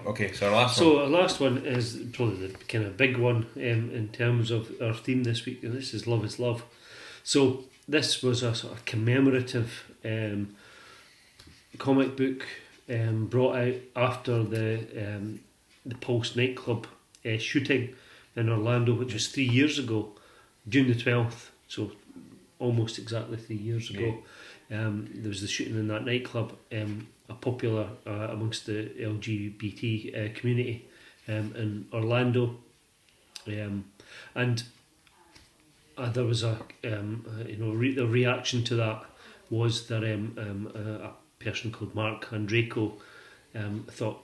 okay, so our last So one. our last one is probably the kind of big one in terms of our theme this week, and this is Love is Love. So this was a sort of commemorative comic book brought out after the Pulse nightclub shooting in Orlando, which was 3 years ago, June the 12th, so almost exactly 3 years ago. There was the shooting in that nightclub, a popular amongst the LGBT community in Orlando, and there was a the reaction to that was that a person called Mark Andreyko thought,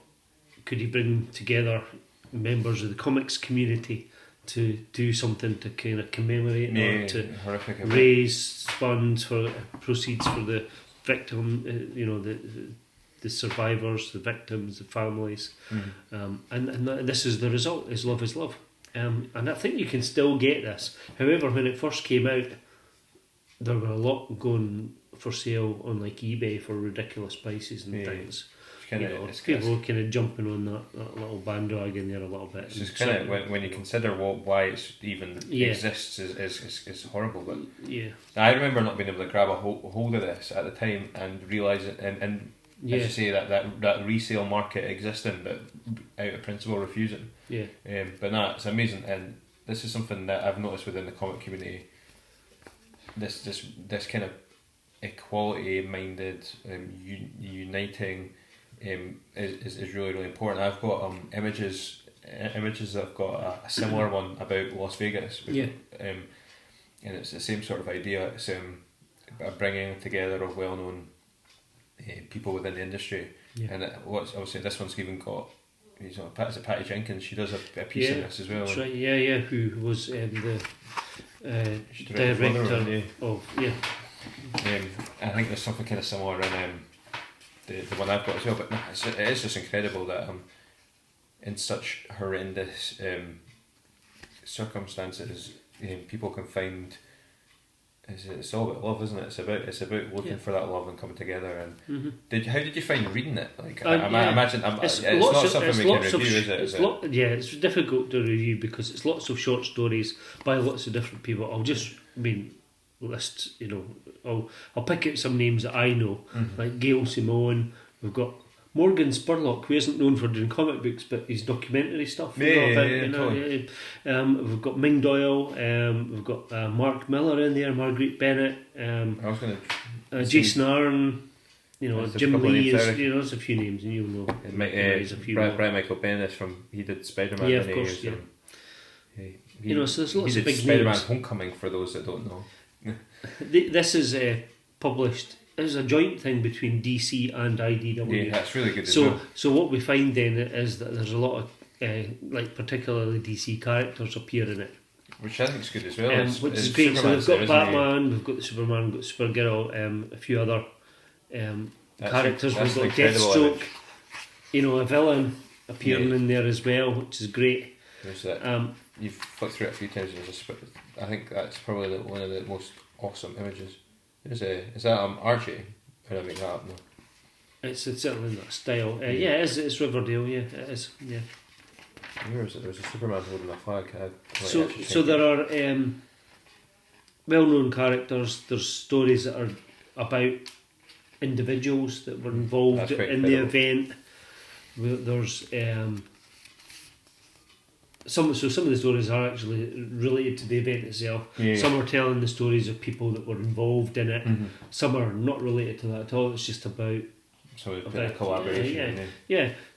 could he bring together members of the comics community to do something to kind of commemorate or to horrific event. raise funds for proceeds for the victim, the survivors, the victims, the families, and this is the result. Is Love is Love, and I think you can still get this. However, when it first came out, there were a lot going for sale on like eBay for ridiculous prices and things. People were kind of jumping on that little bandwagon there a little bit. It's just kind of when you consider why it's even exists is horrible. But yeah, I remember not being able to grab a hold of this at the time and realising and as you say that resale market existing, but out of principle refusing. Yeah. But no, it's amazing, and this is something that I've noticed within the comic community. This kind of equality minded, uniting. Is really, really important. I've got images. I've got a similar one about Las Vegas. And it's the same sort of idea. It's bringing together of well-known people within the industry. And obviously this one's even got. Is it Patty Jenkins? She does a piece in this as well. That's right. Yeah. Who was the director of I think there's something kind of similar in. The one I've got as well, but no, it is just incredible that in such horrendous circumstances, people can find. It's all about love, isn't it? It's about looking for that love and coming together. And how did you find reading it? Like I imagine it's not something we can review, is it? It's difficult to review because it's lots of short stories by lots of different people. I'll just list. I'll pick out some names that I know, like Gail Simone. We've got Morgan Spurlock, who isn't known for doing comic books, but his documentary stuff. Totally. We've got Ming Doyle. We've got Mark Miller in there, Marguerite Bennett. I was going to Jason Aaron. Jim Lee. There's a few names, and you'll know. There's a few. Brian Michael Bendis he did Spider-Man. Yeah, of course. So there's lots of big Spider-Man names. Homecoming for those that don't know. This is published. This is a joint thing between DC and IDW. Yeah, that's really good. So what we find then is that there's a lot of particularly DC characters appear in it, which I think is good as well. Which is great. So we've got Batman, we've got the Superman, we've got Supergirl, a few other characters. We've got Deathstroke, a villain appearing in there as well, which is great. There's that. You've flicked through it a few times. I think that's probably one of the most awesome images. Is that Archie? How do I make that up? No. It's certainly in that style. It's Riverdale. Yeah, it is. Yeah. Where is it? There's a Superman holding a flag. So there are well-known characters. There's stories that are about individuals that were involved in the event. There's some of the stories are actually related to the event itself. Some are telling the stories of people that were involved in it. Some are not related to that at all. It's just about a collaboration.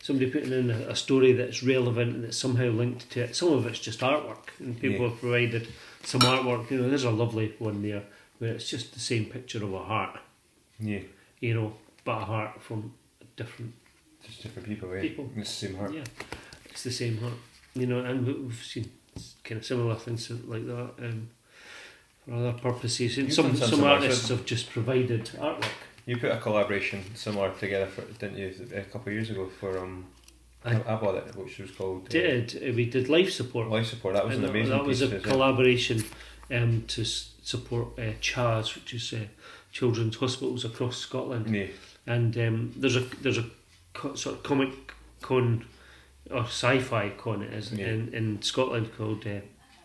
Somebody putting in a story that's relevant and that's somehow linked to it. Some of it's just artwork, and people have provided some artwork. There's a lovely one there where it's just the same picture of a heart. But a heart from different people. It's the same heart. Yeah, it's the same heart. And we've seen kind of similar things like that for other purposes. And some artists have just provided artwork. You put a collaboration similar together, didn't you, a couple of years ago for I bought it, which was called. We did Life Support. Life Support. That was an amazing. That was a collaboration to support CHAS, which is children's hospitals across Scotland. Yeah. And there's a sort of comic con. Or sci-fi con it is in Scotland called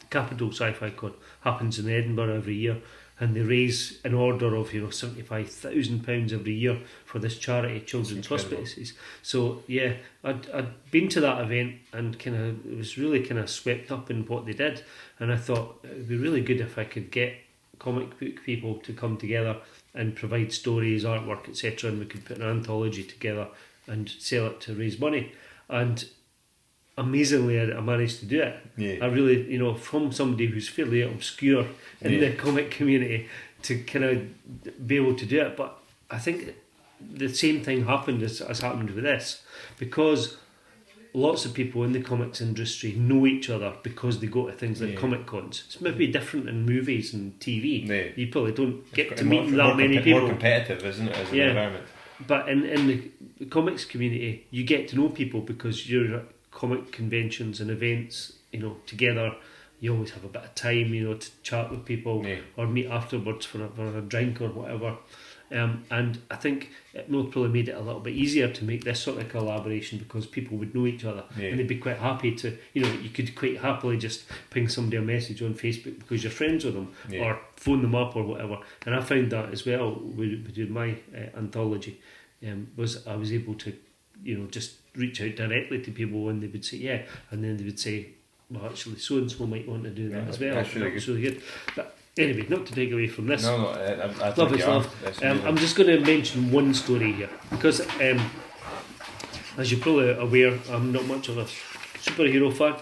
Capital Sci-Fi Con. Happens in Edinburgh every year, and they raise an order of £75,000 every year for this charity, children's hospices. So I'd been to that event and it was really kind of swept up in what they did, and I thought it would be really good if I could get comic book people to come together and provide stories, artwork, etc., and we could put an anthology together and sell it to raise money. And amazingly, I managed to do it. I really, from somebody who's fairly obscure in the comic community to kind of be able to do it. But I think the same thing happened as happened with this, because lots of people in the comics industry know each other because they go to things like Comic Cons. It's maybe different in movies and TV. You probably don't get to meet that many people. More competitive, isn't it, as an environment? But in the comics community, you get to know people because you're at comic conventions and events, together. You always have a bit of time, to chat with people or meet afterwards for a drink or whatever. And I think it probably made it a little bit easier to make this sort of collaboration because people would know each other and they'd be quite happy to, you could quite happily just ping somebody a message on Facebook because you're friends with them or phone them up or whatever. And I found that as well with my anthology, was I was able to, just reach out directly to people when they would say and then they would say, well, actually, so and so might want to do that as well. That's really good. Really good. But anyway, not to take away from this. No, I love is love. I'm just going to mention one story here because, as you're probably aware, I'm not much of a superhero fan,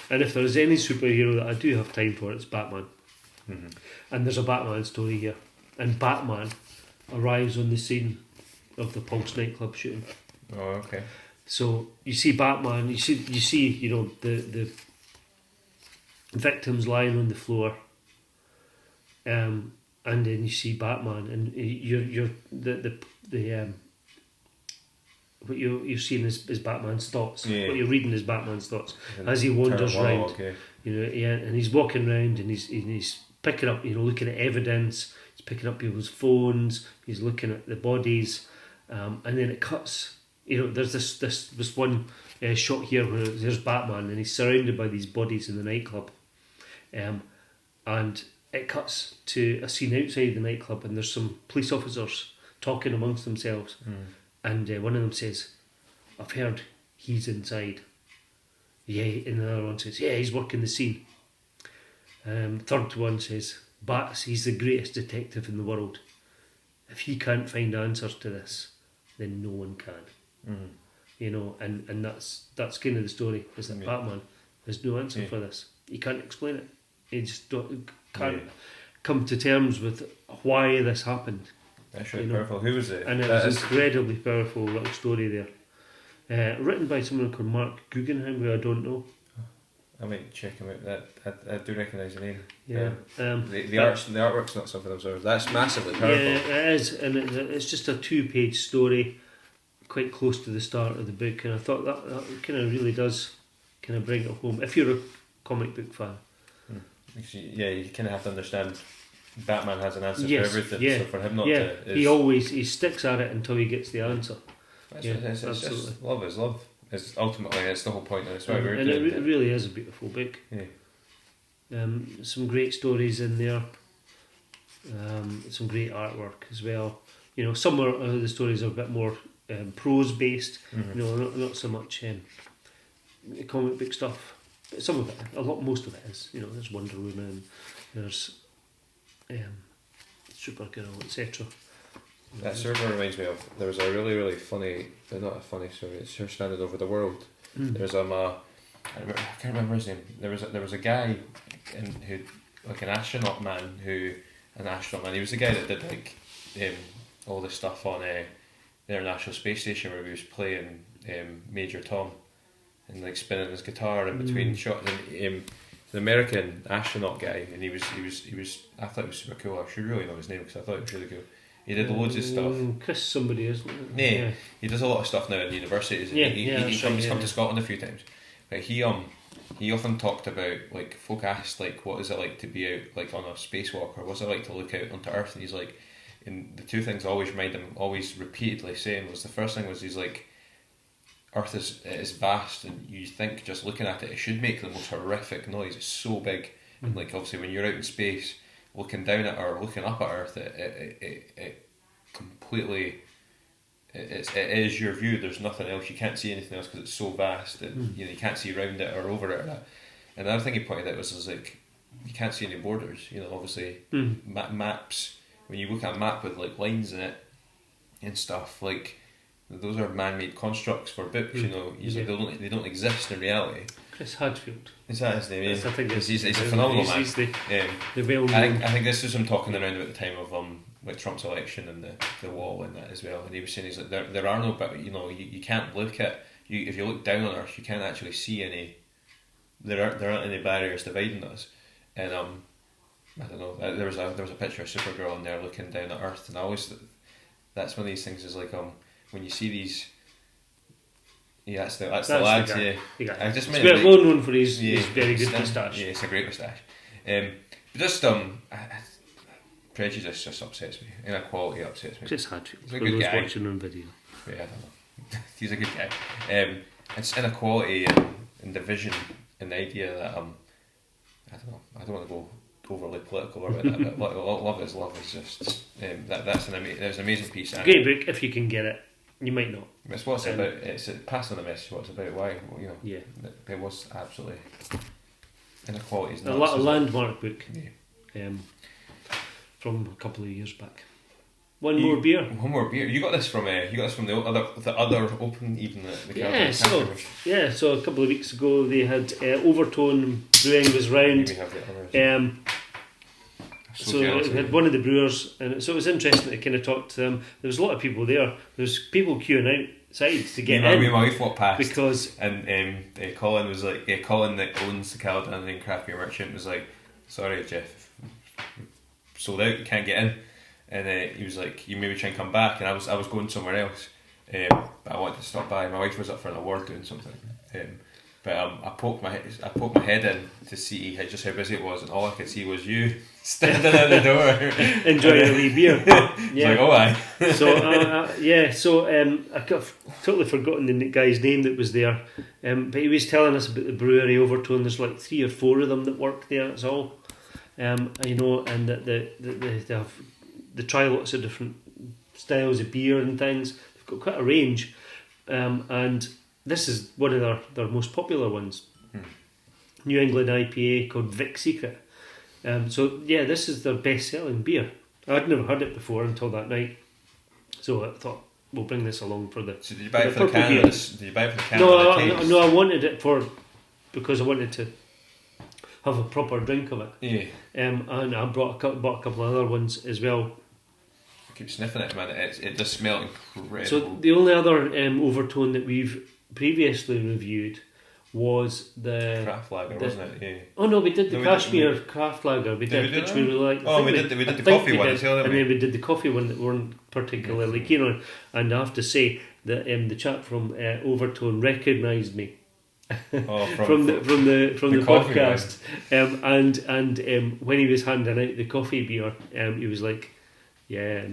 and if there is any superhero that I do have time for, it's Batman. And there's a Batman story here, and Batman arrives on the scene of the Pulse nightclub shooting. Oh, okay. So you see Batman, you see, the victims lying on the floor, and then you see Batman, and you're the what you're seeing is Batman's thoughts. Yeah. What you're reading is Batman's thoughts And as he wanders turn it around. on, okay. You know, yeah, and he's walking around and he's picking up, you know, looking at evidence. He's picking up people's phones. He's looking at the bodies, and then it cuts. You know, there's this one shot here where there's Batman and he's surrounded by these bodies in the nightclub, and it cuts to a scene outside the nightclub and there's some police officers talking amongst themselves, and one of them says, "I've heard he's inside." Yeah, and another one says, "Yeah, he's working the scene." Third one says, "Bats, he's the greatest detective in the world. If he can't find answers to this, then no one can." You know, and that's kind of the story, is that Batman has no answer for this. He can't explain it. He just can't come to terms with why this happened. That's really powerful. Who was it? And it was an incredibly powerful little story there. Written by someone called Mark Guggenheim, who I don't know. I might check him out. I do recognise the name. Yeah. The artwork's not something I've observed. That's massively powerful. Yeah, it is, and it's just a 2-page story, quite close to the start of the book, and I thought that kind of really does kind of bring it home if you're a comic book fan. Yeah, you kind of have to understand Batman has an answer Yes, for everything, yeah, so for him not yeah, to... he sticks at it until he gets the answer. It's absolutely. just love is love. It's ultimately, it's the whole point of this. Why we're And doing it really is a beautiful book. Yeah. Some great stories in there. Some great artwork as well. You know, some of the stories are a bit more prose based. You know, not so much comic book stuff. But some of it, most of it is. You know, there's Wonder Woman, there's Supergirl, etc. That sort of reminds me of, there was a really, really funny, not a funny story, it's Her Standing Over the World. There's I can't remember his name. There was a guy who, like an astronaut man, he was the guy that did like all the stuff on the International Space Station where he was playing Major Tom and like spinning his guitar in between shots. And the American astronaut guy, and he was I thought he was super cool. I should really know his name because I thought it was really cool. He did loads of stuff. Chris somebody, isn't it? Yeah, he does a lot of stuff now in universities. He's come to Scotland a few times. But he often talked about, like, folk asked, like, what is it like to be out, like, on a spacewalk, or what's it like to look out onto Earth? And he's like, and the two things I always remind him, always repeatedly saying, was the first thing was he's like, Earth is vast, and you think just looking at it should make the most horrific noise. It's so big, and like obviously when you're out in space, looking down at or looking up at Earth, it completely it is your view. There's nothing else. You can't see anything else because it's so vast that you can't see around it or over it. And the other thing he pointed out was like you can't see any borders. You know, obviously maps. When you look at a map with like lines in it and stuff, like those are man-made constructs for books. You know, they don't exist in reality. Chris Hadfield. Is that his name? Yes, I think he's a phenomenal man. He's the well I think this was him talking around about the time of like Trump's election and the wall and that as well. And he was saying he's like there are no, but you know you can't look at if you look down on Earth you can't actually see any. There aren't any barriers dividing us. And I don't know. There was a picture of Supergirl in there looking down at Earth, and I always that's one of these things is like when you see these. Yeah, that's the lad. Yeah, I just meant well known for his very good moustache. Yeah, it's a great moustache. Just prejudice just upsets me. Inequality upsets me. Chris Hadfield. He's a good guy. Watching on video. Yeah, I don't know. He's a good guy. It's inequality and division and the idea that I don't know. I don't want to go overly political about that, but love is just that's an amazing piece. Great book if you can get it. You might not. It's what's about. It's passing the message. What it's about. Why it was absolutely inequalities. A landmark book. Yeah. From a couple of years back. One more beer. You got this from the other open evening at the So a couple of weeks ago they had Overtone Brewing was round. We have the others. So we had one of the brewers, and so it was interesting to kind of talk to them. There was a lot of people there. There was people queuing outside to get in. Me and my wife walked past because Colin was like, Colin that owns the Caledonian and Craft Beer Merchant was like, sorry Jeff, sold out, you can't get in. And he was like, you maybe try and come back. And I was going somewhere else, but I wanted to stop by. My wife was up for an award doing something. But I poked my head in to see just how busy it was, and all I could see was you standing at the door enjoying a wee beer. Yeah. Like, oh aye. So I got totally forgotten the guy's name that was there, but he was telling us about the brewery Overtone. There's like 3 or 4 of them that work there. That's all. And that they try lots of different styles of beer and things. They've got quite a range, and this is one of their most popular ones. New England IPA called Vic Secret. This is their best-selling beer. I'd never heard it before until that night, so I thought we'll bring this along for the. So did you buy it for the can? Did you buy it for the can? No, I wanted it because I wanted to have a proper drink of it. Yeah. And I bought a couple of other ones as well. I keep sniffing it, man. It does smell incredible. So the only other Overtone that we've previously reviewed was the craft lager, wasn't it? Yeah. Oh no, we did the Kashmir craft lager. We did, which we really liked. Oh, we did the coffee one, and then we did the coffee one that we weren't particularly keen on. And I have to say that the chap from Overtone recognised me. Oh, from the podcast, and when he was handing out the coffee beer, he was like, "Yeah,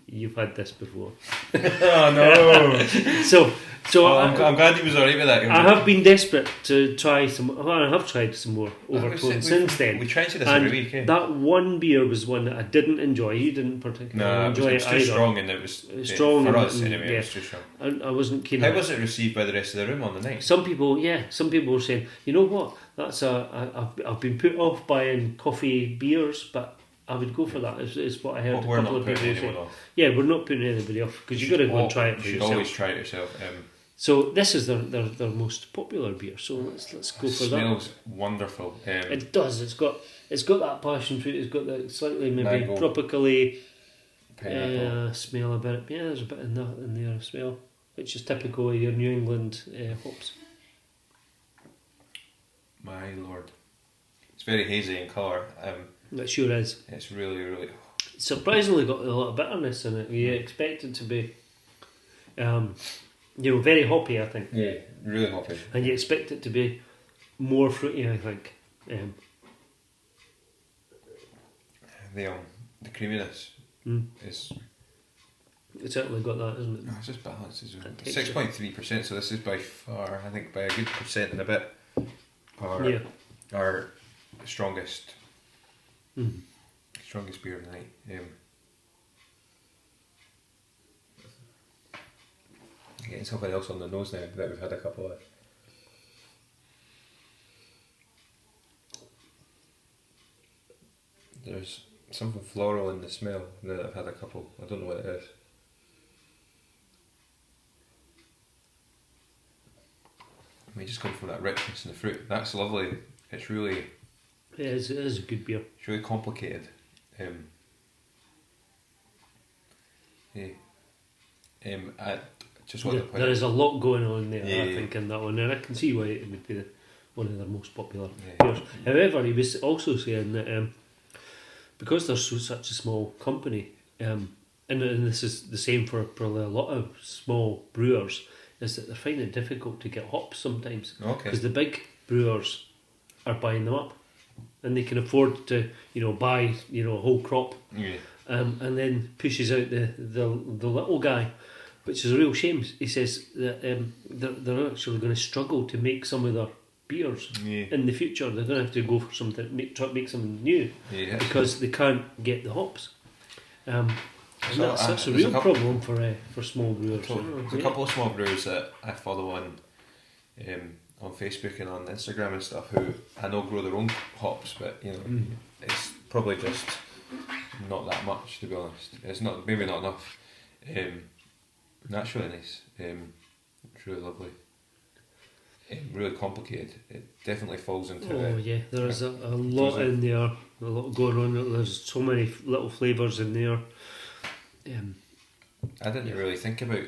you've had this before." Oh no! So I'm glad he was alright with that. I have been desperate to try some. Well, I have tried some more Overtone since then. We try to do this every week. Eh? That one beer was one that I didn't enjoy. You didn't particularly enjoy it either. It was too strong, and it was strong for us anyway. Yeah. It was too strong. I wasn't keen. How was it received by the rest of the room on the night? Some people were saying, you know what? I've been put off buying coffee beers, but I would go for that. Is what I heard. We're not putting anyone off. Yeah, we're not putting anybody off because you've got to go and try it for yourself. You should always try it yourself. So this is their most popular beer. So let's go for that. It smells wonderful. It does. It's got that passion fruit. It's got that slightly maybe mango, tropically pineapple smell about it. Yeah, there's a bit in there as well, which is typical of your New England hops. My lord, it's very hazy in colour. It sure is. It's really, really surprisingly got a lot of bitterness in it. You expect it to be, very hoppy. I think. Yeah, really hoppy. And you expect it to be more fruity. I think. The creaminess is. It's certainly got that, isn't it? No, it's just balanced as well. 6.3%. So this is by far, I think, by a good percent and a bit, our strongest. Strongest beer of the night. Getting something else on the nose now that we've had a couple of. There's something floral in the smell now that I've had a couple. I don't know what it is. I mean, just coming from that richness in the fruit. That's lovely. It's really. It is a good beer. It's really complicated. I just want to point there is a lot going on there, Yeah. I think, in that one, and I can see why it would be one of their most popular beers. However, he was also saying that because they're such a small company, and this is the same for probably a lot of small brewers, is that they're finding it difficult to get hops sometimes. Because the big brewers are buying them up, and they can afford to, buy, a whole crop, and then pushes out the little guy, which is a real shame. He says that they're actually going to struggle to make some of their beers in the future. They're going to have to go for something, try to make something new, because they can't get the hops. That's a real problem for small brewers. There's a couple of small brewers that I follow on Facebook and on Instagram and stuff who I know grow their own hops, but it's probably just not that much, to be honest. It's maybe not enough. That's really nice. It's really lovely. Really complicated. It definitely falls into. There's a lot in there. A lot going on. There's so many little flavours in there. I didn't really think about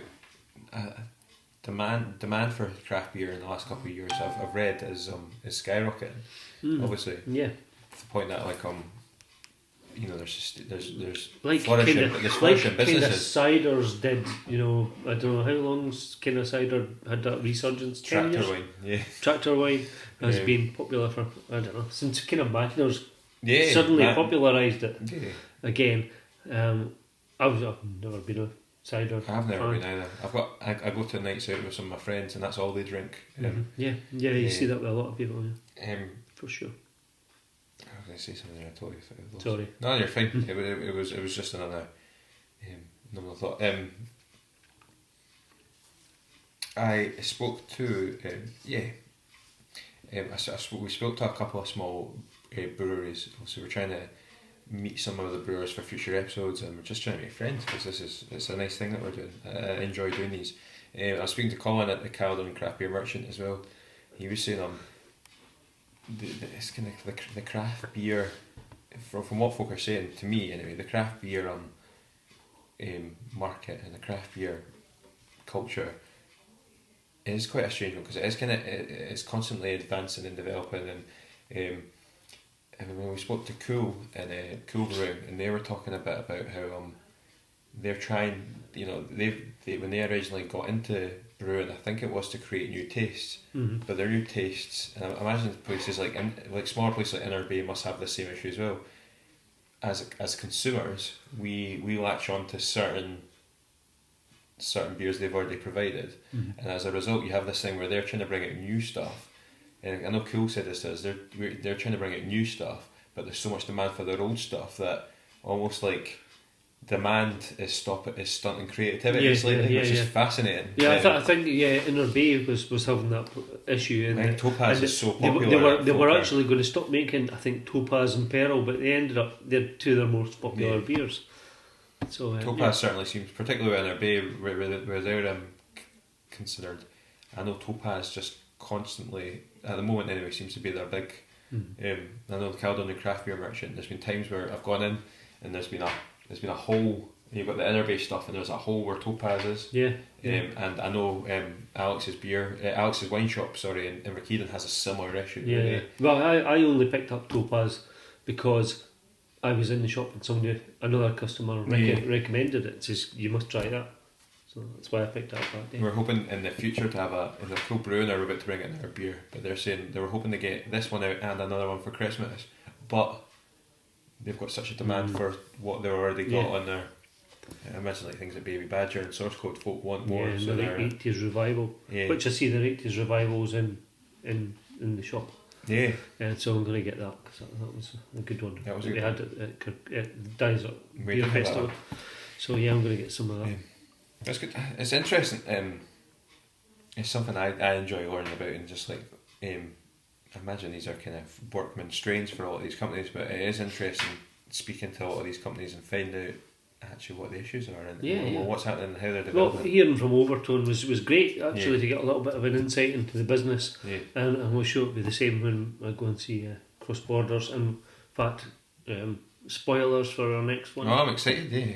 demand for craft beer in the last couple of years. I've read is skyrocketing. Obviously, to the point that you know, there's like flourishing, kinda, there's flourishing like businesses. ciders did, you know, I don't know how long kind of cider had that resurgence. 10 Tractor years. wine, yeah. Tractor wine has Yeah. been popular for, I don't know, since kind of Magners Yeah, suddenly that- popularised it yeah. again. I've never been a cider I've never fan. been either. I go to nights out with some of my friends, and that's all they drink. Yeah, you yeah. see that with a lot of people, yeah, Um, for sure. I was going to say something there. I totally lost. Sorry. No, you're fine. It was just another thought. I spoke to we spoke to a couple of small breweries. So we're trying to meet some of the brewers for future episodes, and we're just trying to make friends because it's a nice thing that we're doing. I enjoy doing these. I was speaking to Colin at the Caledon Craft Beer Merchant as well. He was saying it's kind of the craft beer, from what folk are saying to me anyway, the craft beer market and the craft beer culture is quite a strange one because it's constantly advancing and developing, and when we spoke to Cool and Cool Brewing, and they were talking a bit about how they're trying, you know, they when they originally got into brewing, I think it was to create new tastes, but their new tastes, and I imagine places like smaller places like Inner Bay must have the same issue as well. As consumers, we latch on to certain beers they've already provided, and as a result, you have this thing where they're trying to bring out new stuff. And I know Cool said this to us. They're trying to bring out new stuff, but there's so much demand for their old stuff that almost like demand is stunting creativity slightly, which is fascinating. Yeah, I think Inner Bay was having that issue. I think Topaz is so popular. They were actually going to stop making, I think, Topaz and Pearl, but they ended up, they're two of their most popular beers. So Topaz certainly seems, particularly in Inner Bay, where they're considered. I know Topaz just constantly, at the moment anyway, seems to be their big. I know the Caledon Craft Beer Merchant. There's been times where I've gone in and there's been a hole. You've got the Inner Bay stuff, and there's a hole where Topaz is. And I know Alex's wine shop, in Rakedan has a similar issue. Yeah. Well, I only picked up Topaz because I was in the shop and another customer recommended it and says you must try that. So that's why I picked it up that day. We're hoping in the future to have a Cool Brewing are about to bring in their beer, but they're saying they were hoping to get this one out and another one for Christmas, but they've got such a demand for what they've already got on there. I imagine like things like Baby Badger and Source Code folk want more. Yeah, so the 80s revival, which I see the 80s revivals in the shop. Yeah. And so I'm going to get that because that was a good one. That was a we good had at Dyes Beer Festival. So yeah, I'm going to get some of that. Yeah. That's good. It's interesting. It's something I enjoy learning about, and just like I imagine these are kind of workman strains for all of these companies, but it is interesting speaking to a lot of these companies and find out actually what the issues are and what's happening and how they're developing. Well, hearing from Overtone was great actually to get a little bit of an insight into the business, and we'll sure it'll be the same when I go and see Cross Borders. And in fact, spoilers for our next one. Oh, I'm excited. Yeah.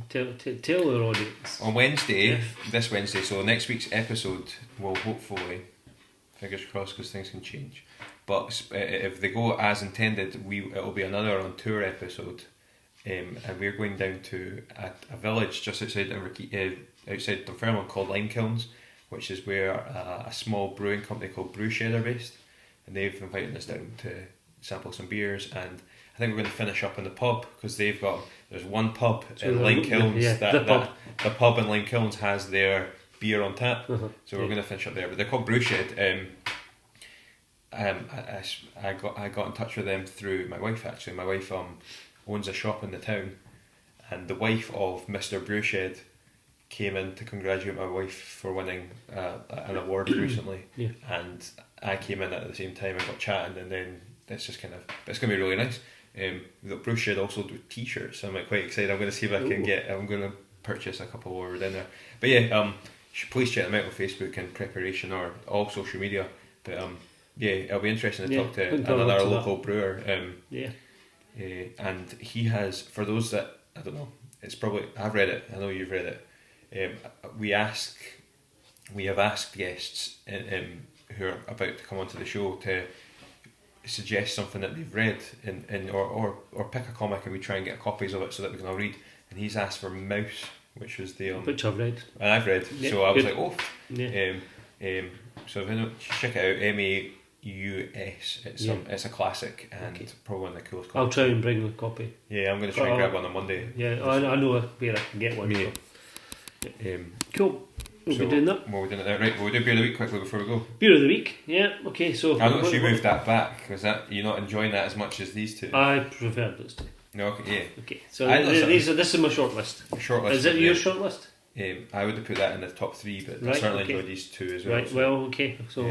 Tell our audience. On Wednesday, this Wednesday, so next week's episode will hopefully, fingers crossed because things can change, but if they go as intended, it'll be another on tour episode, and we're going down to a village just outside Dunfermline called Limekilns, which is where a small brewing company called Brewshed are based, and they've invited us down to sample some beers, and I think we're going to finish up in the pub because there's one pub in Limekilns the pub in Limekilns has their beer on tap, so we're going to finish up there. But they're called Brewshed. I got in touch with them through my wife actually. My wife owns a shop in the town, and the wife of Mr. Brewshed came in to congratulate my wife for winning an award recently, and I came in at the same time and got chatting, and then it's just it's going to be really nice. The Brewshed also do t-shirts, so I'm quite excited. I'm going to see if I can I'm going to purchase a couple while we're down there. But yeah, please check them out on Facebook and Preparation or all social media. But it'll be interesting to talk to another local brewer. And he has, for those that I don't know, it's probably I've read it. I know you've read it. We have asked guests who are about to come onto the show to suggest something that they've read, or pick a comic and we try and get copies of it so that we can all read. And he's asked for Mouse, which was the which I've read. and I've read. Yeah, so I was good. like, oh, Yeah. so if you don't check it out, MAUS. It's a classic and probably one of the coolest. I'll try and bring a copy. Yeah, I'm going to try and grab one on Monday. Yeah, I know where I can get one. Yeah. So. Cool. We'll be doing that. We'll be doing it right. We'll do beer of the week quickly before we go. Beer of the week, yeah. Okay, so I noticed you moved that back. Was that you're not enjoying that as much as these two? I prefer those two. No, okay, yeah. Okay, so this is my short list. Short list. Is it your short list? I would have put that in the top 3, but I Right, certainly okay. enjoyed these two as well. Right. So, Well, okay. So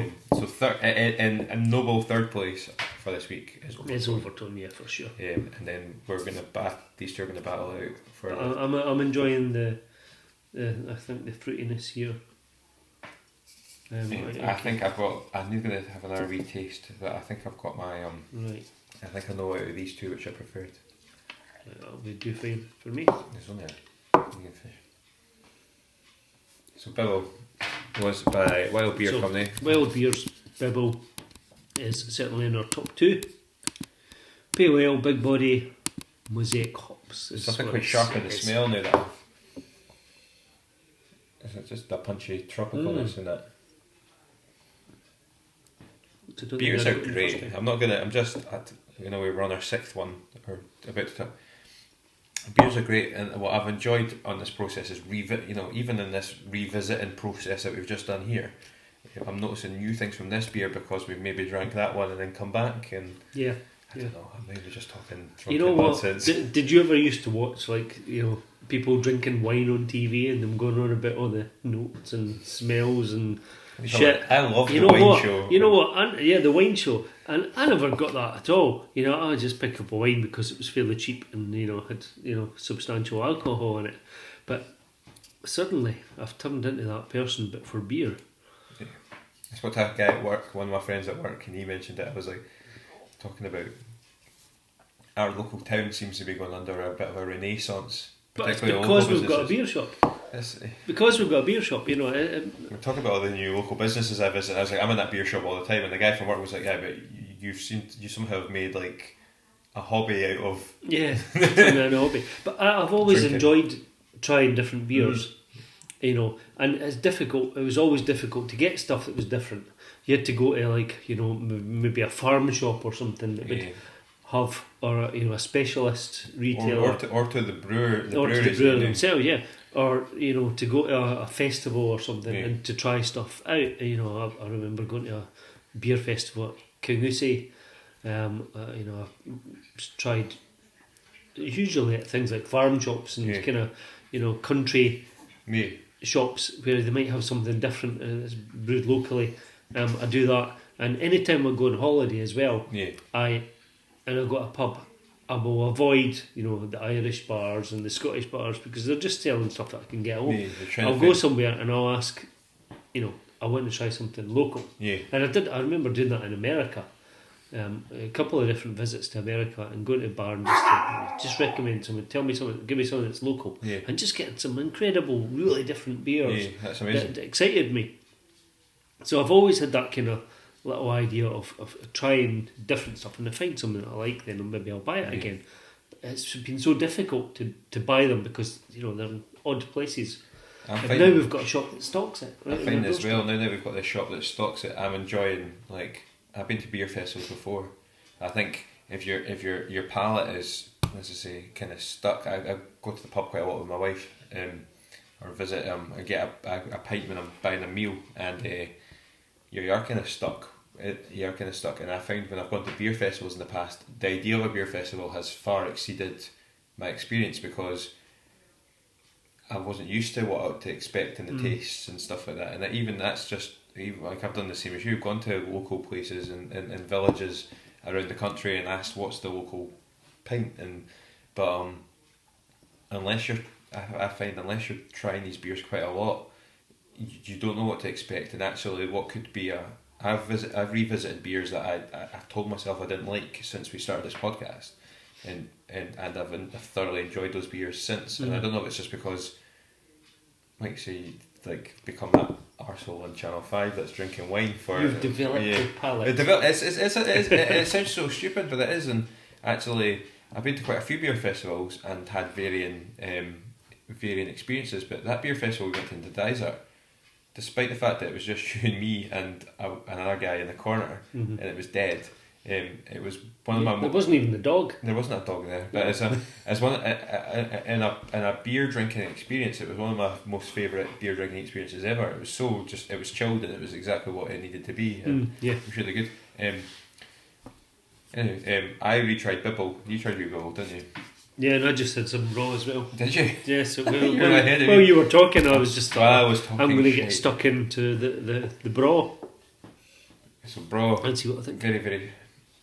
in noble third place for this week is it's Overton, yeah, for sure. and then we're going to these two are going to battle out for. I'm enjoying the I think the fruitiness here. I think I'm going to have another wee taste, but I think I've got my Right. I think I know out of these two which I preferred. That'll be do fine for me. There's only a vegan fish. So Bibble was by Wild Beer Company. Wild Beer's Bibble is certainly in our top 2. Pale Ale, Big Body, Mosaic Hops. There's something quite sharp in the smell now. That is it just that punchy tropicalness in that. Beers are great. I'm not gonna. I'm just. We're on our 6th one or about to. Beers are great, and what I've enjoyed on this process is even in this revisiting process that we've just done here, I'm noticing new things from this beer because we've maybe drank that one and then come back and yeah. I don't know. I'm maybe just talking. You know what? Nonsense. Did you ever used to watch people drinking wine on TV and them going on about all the notes and smells and shit? I love the wine show. You know what? The wine show, and I never got that at all. I just pick up a wine because it was fairly cheap and had substantial alcohol in it. But suddenly I've turned into that person, but for beer. Yeah. I spoke to a guy at work, one of my friends at work, and he mentioned it. I was like talking about our local town seems to be going under a bit of a renaissance. But it's because we've got a beer shop. Because we've got a beer shop, We're talking about all the new local businesses I visit. I was like, I'm in that beer shop all the time, and the guy from work was like, yeah, but you somehow have made like a hobby out of an hobby. But I've always drinking. Enjoyed trying different beers, and it's difficult. It was always difficult to get stuff that was different. You had to go to maybe a farm shop or something that would have, or a specialist retailer, or to the brewer, or to the brewer themselves, or to go to a festival or something and to try stuff out. I remember going to a beer festival at Kingussie. I tried usually at things like farm shops and kind of country shops where they might have something different that's brewed locally. I do that, and anytime I go on holiday as well, I go to a pub, I will avoid the Irish bars and the Scottish bars because they're just selling stuff that I can get home. I'll go somewhere and I'll ask, I want to try something local. And I remember doing that in America. A couple of different visits to America and going to a bar and just recommend something, tell me something, give me something that's local, and just getting some incredible, really different beers. That's amazing. That excited me. So I've always had that kind of little idea of trying different stuff, and if I find something that I like, then maybe I'll buy it again. But it's been so difficult to buy them because they're in odd places. And now we've got a shop that stocks it. Right, I find as well now that we've got this shop that stocks it, I'm enjoying. I've been to beer festivals before. I think if your palate is, as I say, kind of stuck. I go to the pub quite a lot with my wife, or visit. I get a pint when I'm buying a meal, and you are kind of stuck. You're kind of stuck, and I find when I've gone to beer festivals in the past, the idea of a beer festival has far exceeded my experience because I wasn't used to what I ought to expect in the tastes and stuff like that. And even that's just I've done the same as you. Gone to local places and villages around the country and asked what's the local pint, but unless you're trying these beers quite a lot, you don't know what to expect. And actually, what could be I've revisited beers that I've told myself I didn't like since we started this podcast, and I've thoroughly enjoyed those beers since. And I don't know if it's just because, like say, become arsehole on Channel 5 that's drinking wine for... You've developed a palate. It sounds so stupid, but it is. And actually, I've been to quite a few beer festivals and had varying experiences, but that beer festival we went to in the desert, despite the fact that it was just you and me and another guy in the corner, and it was dead, it was one of my... There wasn't even the dog. There wasn't a dog there, but in a beer drinking experience, it was one of my most favourite beer drinking experiences ever. It was it was chilled, and it was exactly what it needed to be. And it was really good. Anyway, I retried Bibble. You tried Bibble, didn't you? Yeah, and I just had some raw as well. Did you? Yes. Yeah, Well, you were talking, I was just I was talking. I'm going to get stuck into the bra. So bra. And see what I think. Very, very.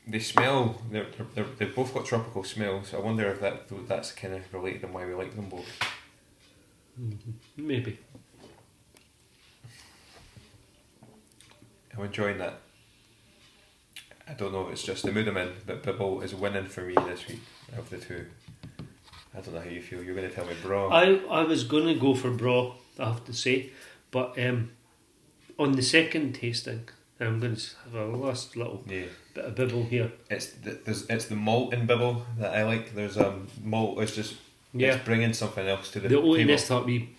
They smell. They've both got tropical smells. So I wonder if that's kind of related and why we like them both. Maybe. I'm enjoying that. I don't know if it's just the mood I'm in, but Bibble is winning for me this week of the two. I don't know how you feel. You're going to tell me bra. I was going to go for bra, I have to say, but on the second tasting, I'm going to have a last little bit of Bibble here. It's the malt in Bibble that I like. There's malt. It's just it's bringing something else to the table. The oatiness, that wee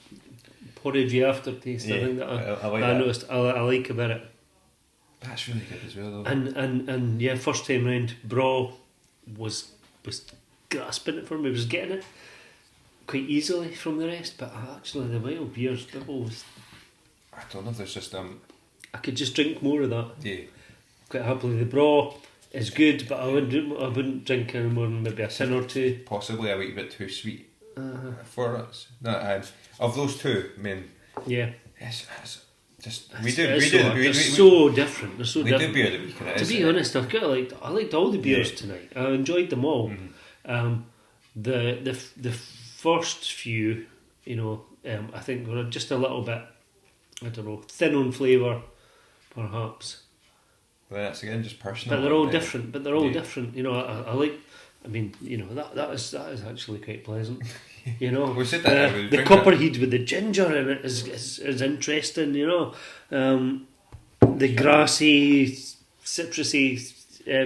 porridgey aftertaste. I think that I like that. noticed. I like about it. That's really good as well, though. And yeah, first time round, bra was grasping it for me. Was getting it quite easily from the rest, but actually the wild beers, Bibble was... I don't know. There's just I could just drink more of that. Yeah. Quite happily. The bra is good, but I wouldn't drink any more than maybe a tin or two. Possibly a wee bit too sweet for us. No, of those two, I mean, yeah, it's just they're so different. They're so we different. do beer the weekend. To be honest, I liked all the beers tonight. I enjoyed them all. The first few, I think were just a little bit, I don't know, thin on flavour, perhaps. Well, that's again just personal. But they're all different. Different. I like. I mean, that is actually quite pleasant. We said that the copperhead with the ginger in it is interesting. The grassy, citrusy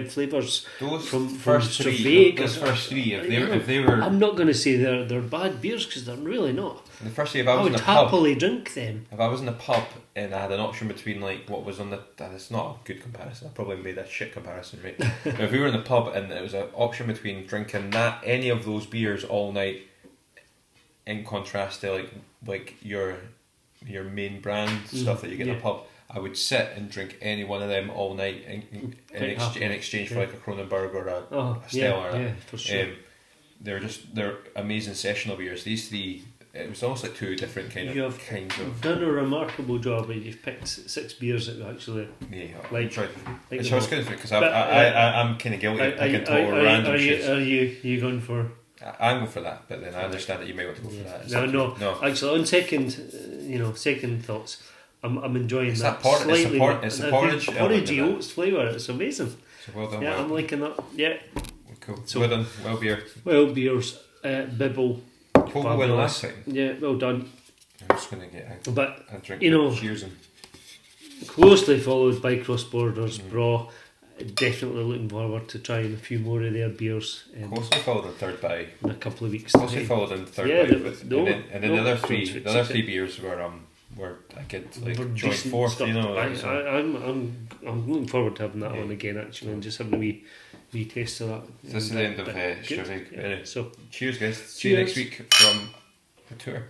flavours from first three. If they were, I'm not going to say they're bad beers because they're really not. The first if I was would in a pub, happily drink them. If I was in a pub and I had an option between like what was on the, it's not a good comparison. I probably made a shit comparison, right? But if we were in the pub and there was an option between drinking any of those beers all night, in contrast to like your main brand stuff that you get in a pub, I would sit and drink any one of them all night in exchange for like a Kronenberg or a Stella. Yeah, for sure. They're amazing sessional beers. These three, it was almost like two different kinds of. You've done a remarkable job. You've picked 6 beers that we actually like. It's just good because I'm kind of guilty of picking total random shit. Are you going for? I'm going for that, but then I understand that you might want to go for that. No. Actually, on second thoughts, I'm enjoying it's that. It's the porridge. Porridgey oats flavour. It's amazing. So well done. Yeah, I'm liking that. Yeah. Cool. So well done. Well beer. Well beers. Bibble. What we win last time? Yeah, well done. I'm just going to get a drink. Cheers. Closely followed by Cross Borders Bra. Definitely looking forward to trying a few more of their beers. Closely followed in third by in a couple of weeks. Closely followed in third by. And then the other three beers were I could joint fourth. I'm looking forward to having that one again actually, and just having a wee taste of that. This is the end of Stravig. So cheers, guys. See you next week from the tour.